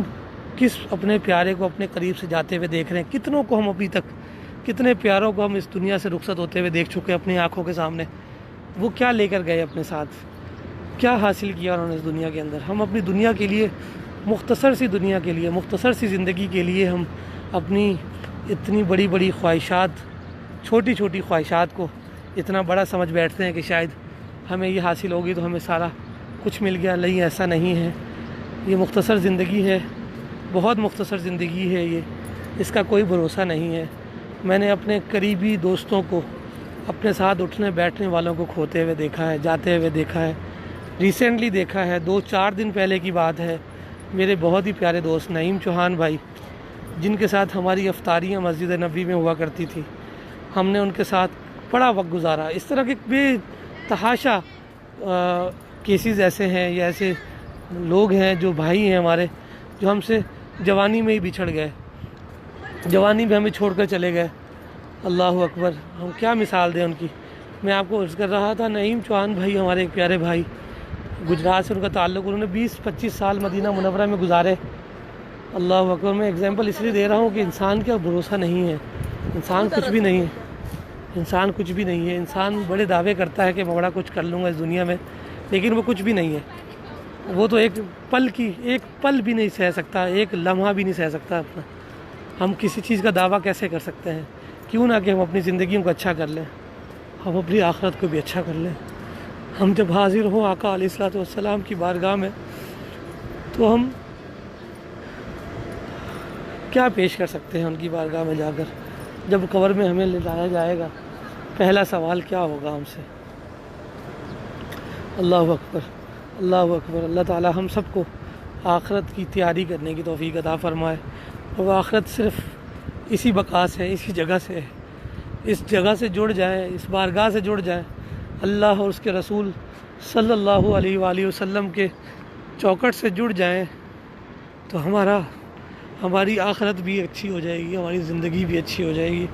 کس اپنے پیارے کو اپنے قریب سے جاتے ہوئے دیکھ رہے ہیں، کتنوں کو ہم ابھی تک، کتنے پیاروں کو ہم اس دنیا سے رخصت ہوتے ہوئے دیکھ چکے اپنی آنکھوں کے سامنے۔ وہ کیا لے کر گئے اپنے ساتھ، کیا حاصل کیا انہوں نے اس دنیا کے اندر۔ ہم اپنی دنیا کے لیے، مختصر سی دنیا کے لیے، مختصر سی زندگی کے لیے ہم اپنی اتنی بڑی بڑی خواہشات، چھوٹی چھوٹی خواہشات کو اتنا بڑا سمجھ بیٹھتے ہیں کہ شاید ہمیں یہ حاصل ہوگی تو ہمیں سارا کچھ مل گیا۔ نہیں، ایسا نہیں ہے۔ یہ مختصر زندگی ہے، بہت مختصر زندگی ہے یہ، اس کا کوئی بھروسہ نہیں ہے۔ میں نے اپنے قریبی دوستوں کو، اپنے ساتھ اٹھنے بیٹھنے والوں کو کھوتے ہوئے دیکھا ہے، جاتے ہوئے دیکھا ہے۔ ریسنٹلی دیکھا ہے، 2-4 دن پہلے کی بات ہے، میرے بہت ہی پیارے دوست نعیم چوہان بھائی، جن کے ساتھ ہماری افطاریاں مسجد نبوی میں ہوا کرتی تھی، ہم نے ان کے ساتھ بڑا وقت گزارا۔ اس طرح کے بے تحاشا کیسز ایسے ہیں، یا ایسے لوگ ہیں جو بھائی ہیں ہمارے، جو ہم سے جوانی میں ہی بچھڑ گئے، جوانی میں ہمیں چھوڑ کر چلے گئے۔ اللہ اکبر، ہم کیا مثال دیں ان کی۔ میں آپ کو عرض کر رہا تھا، نعیم چوہان بھائی ہمارے ایک پیارے بھائی، گجرات سے ان کا تعلق، انہوں نے 20-25 سال مدینہ منورہ میں گزارے۔ اللہ اکبر، میں ایگزامپل اس لیے دے رہا ہوں کہ انسان کا بھروسہ نہیں ہے، انسان کچھ بھی نہیں ہے، انسان کچھ بھی نہیں ہے۔ انسان بڑے دعوے کرتا ہے کہ میں بڑا کچھ کر لوں گا اس دنیا میں، لیکن وہ کچھ بھی نہیں ہے۔ وہ تو ایک پل بھی نہیں سہ سکتا، ایک لمحہ بھی نہیں سہ سکتا اپنا۔ ہم کسی چیز کا دعویٰ کیسے کر سکتے ہیں؟ کیوں نہ کہ ہم اپنی زندگیوں کو اچھا کر لیں، ہم اپنی آخرت کو بھی اچھا کر لیں۔ ہم جب حاضر ہوں آقا علیہ الصلوۃ والسلام کی بارگاہ میں، تو ہم کیا پیش کر سکتے ہیں ان کی بارگاہ میں جا کر؟ جب قبر میں ہمیں لے جایا جائے گا، پہلا سوال کیا ہوگا ہم سے؟ اللہ اکبر، اللہ اکبر۔ اللہ تعالی ہم سب کو آخرت کی تیاری کرنے کی توفیق عطا فرمائے، اور وہ آخرت صرف اسی بقا سے، اسی جگہ سے ہے۔ اس جگہ سے جڑ جائیں، اس بارگاہ سے جڑ جائیں، اللہ اور اس کے رسول صلی اللہ علیہ وآلہ وسلم کے چوکٹ سے جڑ جائیں، تو ہماری آخرت بھی اچھی ہو جائے گی، ہماری زندگی بھی اچھی ہو جائے گی،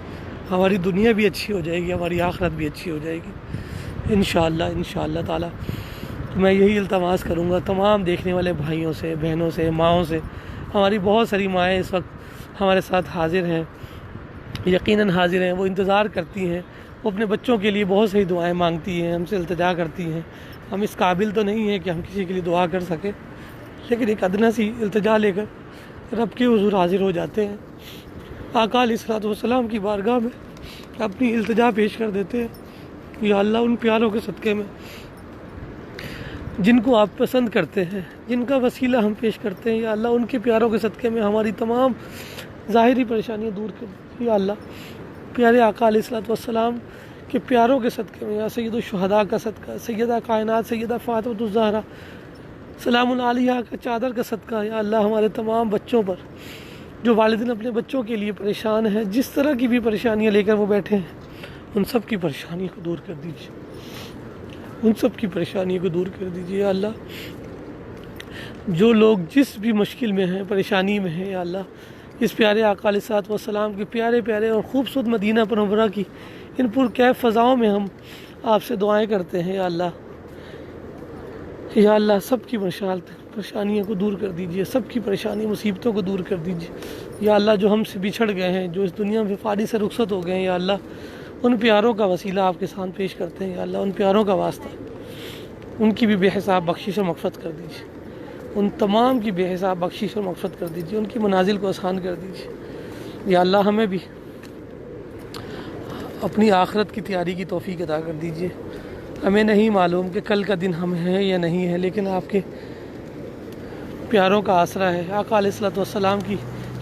ہماری دنیا بھی اچھی ہو جائے گی، ہماری آخرت بھی اچھی ہو جائے گی انشاءاللہ تعالی۔ تو میں یہی التماس کروں گا تمام دیکھنے والے بھائیوں سے، بہنوں سے، ماؤں سے۔ ہماری بہت ساری مائیں اس وقت ہمارے ساتھ حاضر ہیں، یقیناً حاضر ہیں، وہ انتظار کرتی ہیں، وہ اپنے بچوں کے لیے بہت سی دعائیں مانگتی ہیں، ہم سے التجا کرتی ہیں۔ ہم اس قابل تو نہیں ہیں کہ ہم کسی کے لیے دعا کر سکیں، لیکن ایک ادنا سی التجا لے کر رب کے حضور حاضر ہو جاتے ہیں، آقا علیہ الصلوۃ والسلام کی بارگاہ میں اپنی التجا پیش کر دیتے ہیں۔ یا اللہ، ان پیاروں کے صدقے میں جن کو آپ پسند کرتے ہیں، جن کا وسیلہ ہم پیش کرتے ہیں، یا اللہ ان کے پیاروں کے صدقے میں ہماری تمام ظاہری پریشانیاں دور کر۔ یا اللہ، پیارے آقا علیہ الصلوۃ والسلام کے پیاروں کے صدقے میں، یا سید الشہداء کا صدقہ، سیدہ کائنات سیدہ فاطمہ الزہرا سلام علیہا کا چادر کا صدقہ، یا اللہ ہمارے تمام بچوں پر، جو والدین اپنے بچوں کے لیے پریشان ہیں، جس طرح کی بھی پریشانیاں لے کر وہ بیٹھے ہیں، ان سب کی پریشانی کو دور کر دیجیے، ان سب کی پریشانی کو دور کر دیجیے۔ یا اللہ، جو لوگ جس بھی مشکل میں ہیں، پریشانی میں ہیں، یا اللہ اس پیارے آقا علیہ الصلوۃ والسلام کے پیارے پیارے اور خوبصورت مدینہ منورہ کی ان پرکیف فضاؤں میں ہم آپ سے دعائیں کرتے ہیں۔ یا اللہ سب کی پریشانیوں کو دور کر دیجیے، سب کی پریشانی مصیبتوں کو دور کر دیجیے۔ یا اللہ، جو ہم سے بچھڑ گئے ہیں، جو اس دنیا میں فانی سے رخصت ہو گئے ہیں، یا اللہ ان پیاروں کا وسیلہ آپ کے سامنے پیش کرتے ہیں۔ یا اللہ ان پیاروں کا واسطہ، ان کی بھی بے حساب بخشش و مغفرت کر دیجیے۔ ان تمام کی بے حساب بخشش اور مغفرت کر دیجیے، ان کی منازل کو آسان کر دیجیے۔ یا اللہ ہمیں بھی اپنی آخرت کی تیاری کی توفیق عطا کر دیجیے۔ ہمیں نہیں معلوم کہ کل کا دن ہم ہیں یا نہیں ہے، لیکن آپ کے پیاروں کا آسرا ہے، آقا علیہ الصلوۃ والسلام کی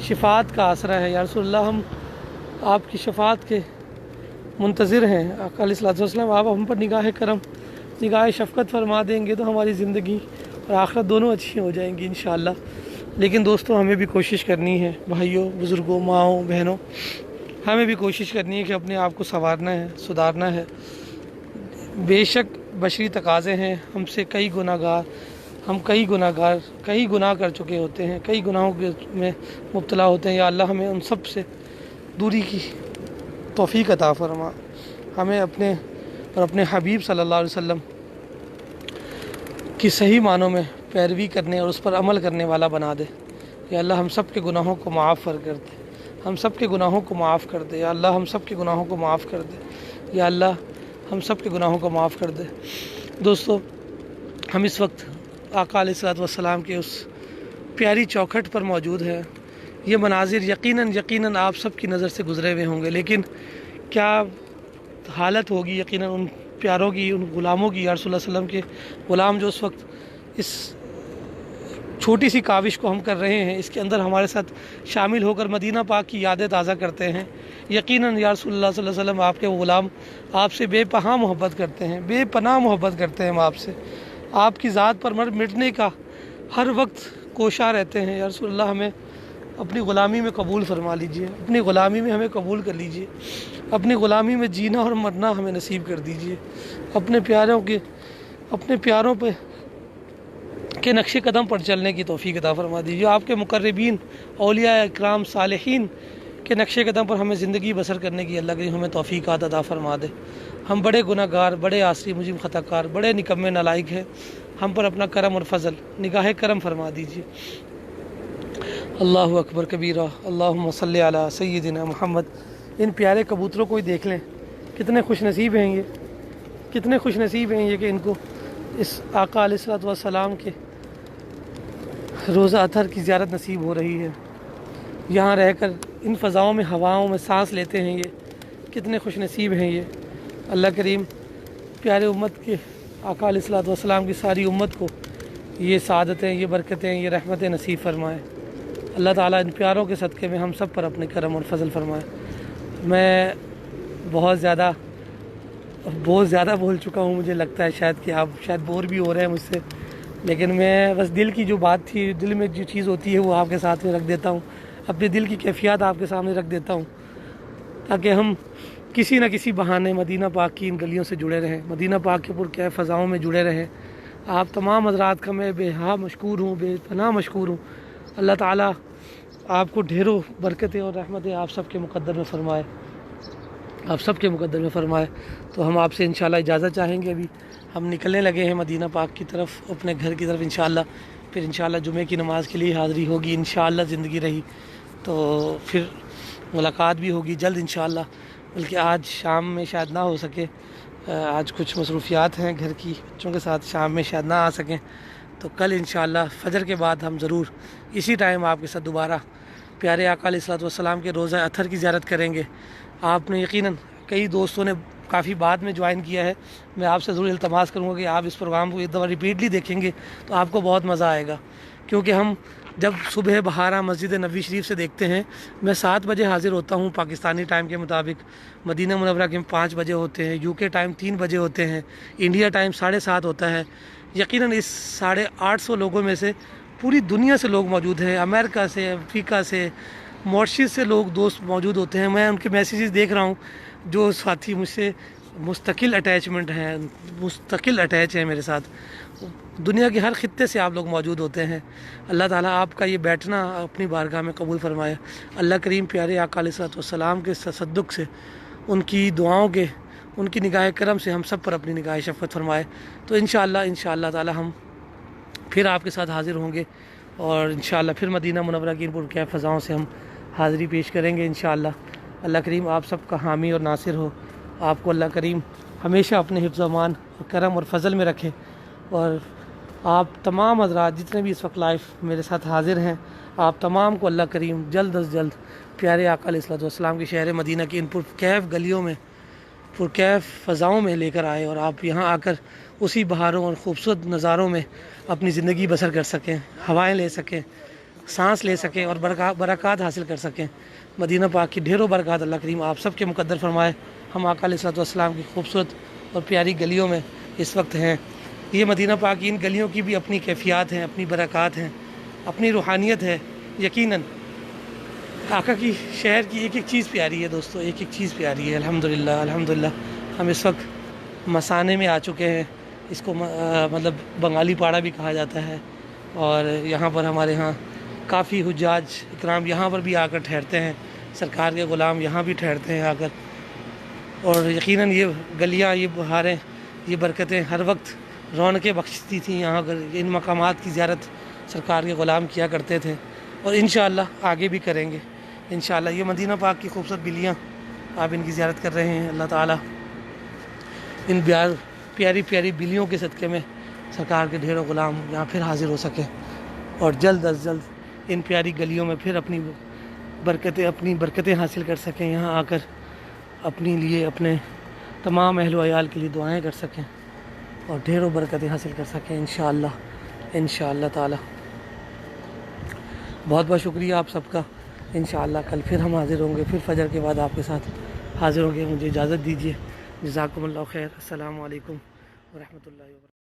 شفاعت کا آسرا ہے۔ یا رسول اللہ ہم آپ کی شفاعت کے منتظر ہیں۔ آقا علیہ الصلوۃ والسلام آپ ہم پر نگاہ کرم، نگاہ شفقت فرما دیں گے تو ہماری زندگی اور آخرت دونوں اچھی ہو جائیں گی انشاءاللہ۔ لیکن دوستوں ہمیں بھی کوشش کرنی ہے، بھائیوں، بزرگوں، ماؤں، بہنوں، ہمیں بھی کوشش کرنی ہے کہ اپنے آپ کو سنوارنا ہے، سدھارنا ہے۔ بے شک بشری تقاضے ہیں، ہم سے کئی گناہ کر چکے ہوتے ہیں، کئی گناہوں میں مبتلا ہوتے ہیں۔ یا اللہ ہمیں ان سب سے دوری کی توفیق عطا فرما، ہمیں اپنے اور اپنے حبیب صلی اللہ علیہ وسلم کی صحیح معنوں میں پیروی کرنے اور اس پر عمل کرنے والا بنا دے۔ یا اللہ ہم سب کے گناہوں کو معاف کر دے، ہم سب کے گناہوں کو معاف کر دے۔ یا اللہ ہم سب کے گناہوں کو معاف کر دے۔ یا اللہ ہم سب کے گناہوں کو معاف کر دے۔ دوستو ہم اس وقت آقا علیہ الصلوۃ والسلام کے اس پیاری چوکھٹ پر موجود ہیں۔ یہ مناظر یقیناً آپ سب کی نظر سے گزرے ہوئے ہوں گے، لیکن کیا حالت ہوگی یقیناً ان پیاروں کی، ان غلاموں کی، یا رسول اللہ صلی اللہ علیہ وسلم کے غلام جو اس وقت اس چھوٹی سی کاوش کو ہم کر رہے ہیں، اس کے اندر ہمارے ساتھ شامل ہو کر مدینہ پاک کی یادیں تازہ کرتے ہیں۔ یقیناً یا رسول اللہ صلی اللہ علیہ وسلم آپ کے وہ غلام آپ سے بے پناہ محبت کرتے ہیں، بے پناہ محبت کرتے ہیں ہم آپ سے، آپ کی ذات پر مٹنے کا ہر وقت کوشاں رہتے ہیں۔ یا رسول اللہ ہمیں اپنی غلامی میں قبول فرما لیجئے، اپنی غلامی میں ہمیں قبول کر لیجئے، اپنی غلامی میں جینا اور مرنا ہمیں نصیب کر دیجئے۔ اپنے پیاروں پہ کے نقش قدم پر چلنے کی توفیق عطا فرما دیجیے۔ آپ کے مقربین، اولیاء اکرام، صالحین کے نقش قدم پر ہمیں زندگی بسر کرنے کی اللہ کی ہمیں توفیقات عطا فرما دے۔ ہم بڑے گناہ گار، بڑے عاصی، مجرم، خطا کار، بڑے نکمے نالائق ہیں، ہم پر اپنا کرم اور فضل، نگاہ کرم فرما دیجیے۔ اللہ اکبر کبیرہ، اللہم صلی علی سیدنا محمد۔ ان پیارے کبوتروں کو ہی دیکھ لیں، کتنے خوش نصیب ہیں یہ، کتنے خوش نصیب ہیں یہ کہ ان کو اس آقا علیہ الصلوۃ والسلام کے روزہ اطہر کی زیارت نصیب ہو رہی ہے۔ یہاں رہ کر ان فضاؤں میں، ہواؤں میں سانس لیتے ہیں، یہ کتنے خوش نصیب ہیں یہ۔ اللہ کریم پیارے امت کے آقا علیہ الصلوۃ والسلام کی ساری امت کو یہ سعادتیں، یہ برکتیں، یہ رحمتیں نصیب فرمائے۔ اللہ تعالیٰ ان پیاروں کے صدقے میں ہم سب پر اپنے کرم اور فضل فرمائے۔ میں بہت زیادہ بول چکا ہوں، مجھے لگتا ہے شاید کہ آپ شاید بور بھی ہو رہے ہیں مجھ سے، لیکن میں بس دل کی جو بات تھی، دل میں جو چیز ہوتی ہے وہ آپ کے ساتھ میں رکھ دیتا ہوں، اپنے دل کی کیفیات آپ کے سامنے رکھ دیتا ہوں، تاکہ ہم کسی نہ کسی بہانے مدینہ پاک کی ان گلیوں سے جڑے رہیں، مدینہ پاک کے پرکیف فضاؤں میں جڑے رہیں۔ آپ تمام حضرات کا میں بے ہاں مشکور ہوں، بے پناہ مشکور ہوں۔ اللہ تعالیٰ آپ کو ڈھیروں برکتیں اور رحمتیں آپ سب کے مقدر میں فرمائے، آپ سب کے مقدر میں فرمائے۔ تو ہم آپ سے انشاءاللہ اجازت چاہیں گے، ابھی ہم نکلنے لگے ہیں مدینہ پاک کی طرف، اپنے گھر کی طرف انشاءاللہ۔ پھر انشاءاللہ جمعے کی نماز کے لیے حاضری ہوگی، انشاءاللہ زندگی رہی تو پھر ملاقات بھی ہوگی جلد انشاءاللہ، بلکہ آج شام میں شاید نہ ہو سکے، آج کچھ مصروفیات ہیں گھر کی، بچوں کے ساتھ شام میں شاید نہ آ سکیں، تو کل انشاءاللہ فجر کے بعد ہم ضرور اسی ٹائم آپ کے ساتھ دوبارہ پیارے آقا علیہ الصلوۃ والسلام کے روزہ اطہر کی زیارت کریں گے۔ آپ نے یقیناً کئی دوستوں نے کافی بعد میں جوائن کیا ہے، میں آپ سے ضرور التماس کروں گا کہ آپ اس پروگرام کو ایک دفعہ ریپیٹلی دیکھیں گے تو آپ کو بہت مزہ آئے گا، کیونکہ ہم جب صبح بہارا مسجد نبوی شریف سے دیکھتے ہیں، میں 7 بجے حاضر ہوتا ہوں پاکستانی ٹائم کے مطابق، مدینہ منورہ کے 5 بجے ہوتے ہیں، UK ٹائم 3 بجے ہوتے ہیں، انڈیا ٹائم 7:30 ہوتا ہے۔ یقیناً اس 850 لوگوں میں سے پوری دنیا سے لوگ موجود ہیں، امریکہ سے، افریقہ سے، ماریشس سے لوگ دوست موجود ہوتے ہیں۔ میں ان کے میسیجز دیکھ رہا ہوں، جو ساتھی مجھ سے مستقل اٹیچمنٹ ہیں، مستقل اٹیچ ہیں میرے ساتھ، دنیا کے ہر خطے سے آپ لوگ موجود ہوتے ہیں۔ اللہ تعالیٰ آپ کا یہ بیٹھنا اپنی بارگاہ میں قبول فرمائے۔ اللہ کریم پیارے آقا علیہ الصلوۃ والسلام کے تصدق سے، ان کی دعاؤں کے، ان کی نگاہ کرم سے ہم سب پر اپنی نگاہ شفقت فرمائے۔ تو انشاءاللہ تعالیٰ ہم پھر آپ کے ساتھ حاضر ہوں گے، اور انشاءاللہ پھر مدینہ منورہ کی پرکیف فضاؤں سے ہم حاضری پیش کریں گے انشاءاللہ۔ اللہ کریم آپ سب کا حامی اور ناصر ہو، آپ کو اللہ کریم ہمیشہ اپنے حفظ و امان، کرم اور فضل میں رکھے، اور آپ تمام حضرات جتنے بھی اس وقت لائف میرے ساتھ حاضر ہیں، آپ تمام کو اللہ کریم جلد از جلد پیارے آقا علیہ الصلوۃ والسلام کے شہر مدینہ کی ان پرکیف گلیوں میں، پرکیف فضاؤں میں لے کر آئے، اور آپ یہاں آ کر اسی بہاروں اور خوبصورت نظاروں میں اپنی زندگی بسر کر سکیں، ہوائیں لے سکیں، سانس لے سکیں اور برکات حاصل کر سکیں۔ مدینہ پاک کی ڈھیروں برکات اللہ کریم آپ سب کے مقدر فرمائے۔ ہم آقا علیہ الصلوۃ والسلام کی خوبصورت اور پیاری گلیوں میں اس وقت ہیں۔ یہ مدینہ پاک کی ان گلیوں کی بھی اپنی کیفیات ہیں، اپنی برکات ہیں، اپنی روحانیت ہے۔ یقیناً آقا کی شہر کی ایک ایک چیز پیاری ہے دوستو، ایک ایک چیز پیاری ہے۔ الحمدللہ الحمدللہ ہم اس وقت مسانے میں آ چکے ہیں، اس کو مطلب بنگالی پاڑا بھی کہا جاتا ہے، اور یہاں پر ہمارے ہاں کافی حجاج اکرام یہاں پر بھی آ کر ٹھہرتے ہیں، سرکار کے غلام یہاں بھی ٹھہرتے ہیں آ کر، اور یقیناً یہ گلیاں، یہ بہاریں، یہ برکتیں ہر وقت رونقیں بخشتی تھیں یہاں پر۔ ان مقامات کی زیارت سرکار کے غلام کیا کرتے تھے، اور انشاءاللہ آگے بھی کریں گے انشاءاللہ۔ یہ مدینہ پاک کی خوبصورت گلیاں آپ ان کی زیارت کر رہے ہیں، اللہ تعالیٰ ان پیاری پیاری بلیوں کے صدقے میں سرکار کے ڈھیروں غلام یہاں پھر حاضر ہو سکیں، اور جلد از جلد ان پیاری گلیوں میں پھر اپنی برکتیں حاصل کر سکیں، یہاں آ کر اپنے لیے، اپنے تمام اہل و عیال کے لیے دعائیں کر سکیں، اور ڈھیروں برکتیں حاصل کر سکیں انشاءاللہ تعالی۔ بہت بہت شکریہ آپ سب کا۔ انشاءاللہ کل پھر ہم حاضر ہوں گے، پھر فجر کے بعد آپ کے ساتھ حاضر ہوں گے۔ مجھے اجازت دیجیے، جزاکم اللہ خیر، السلام علیکم ورحمۃ اللہ وبرکاتہ۔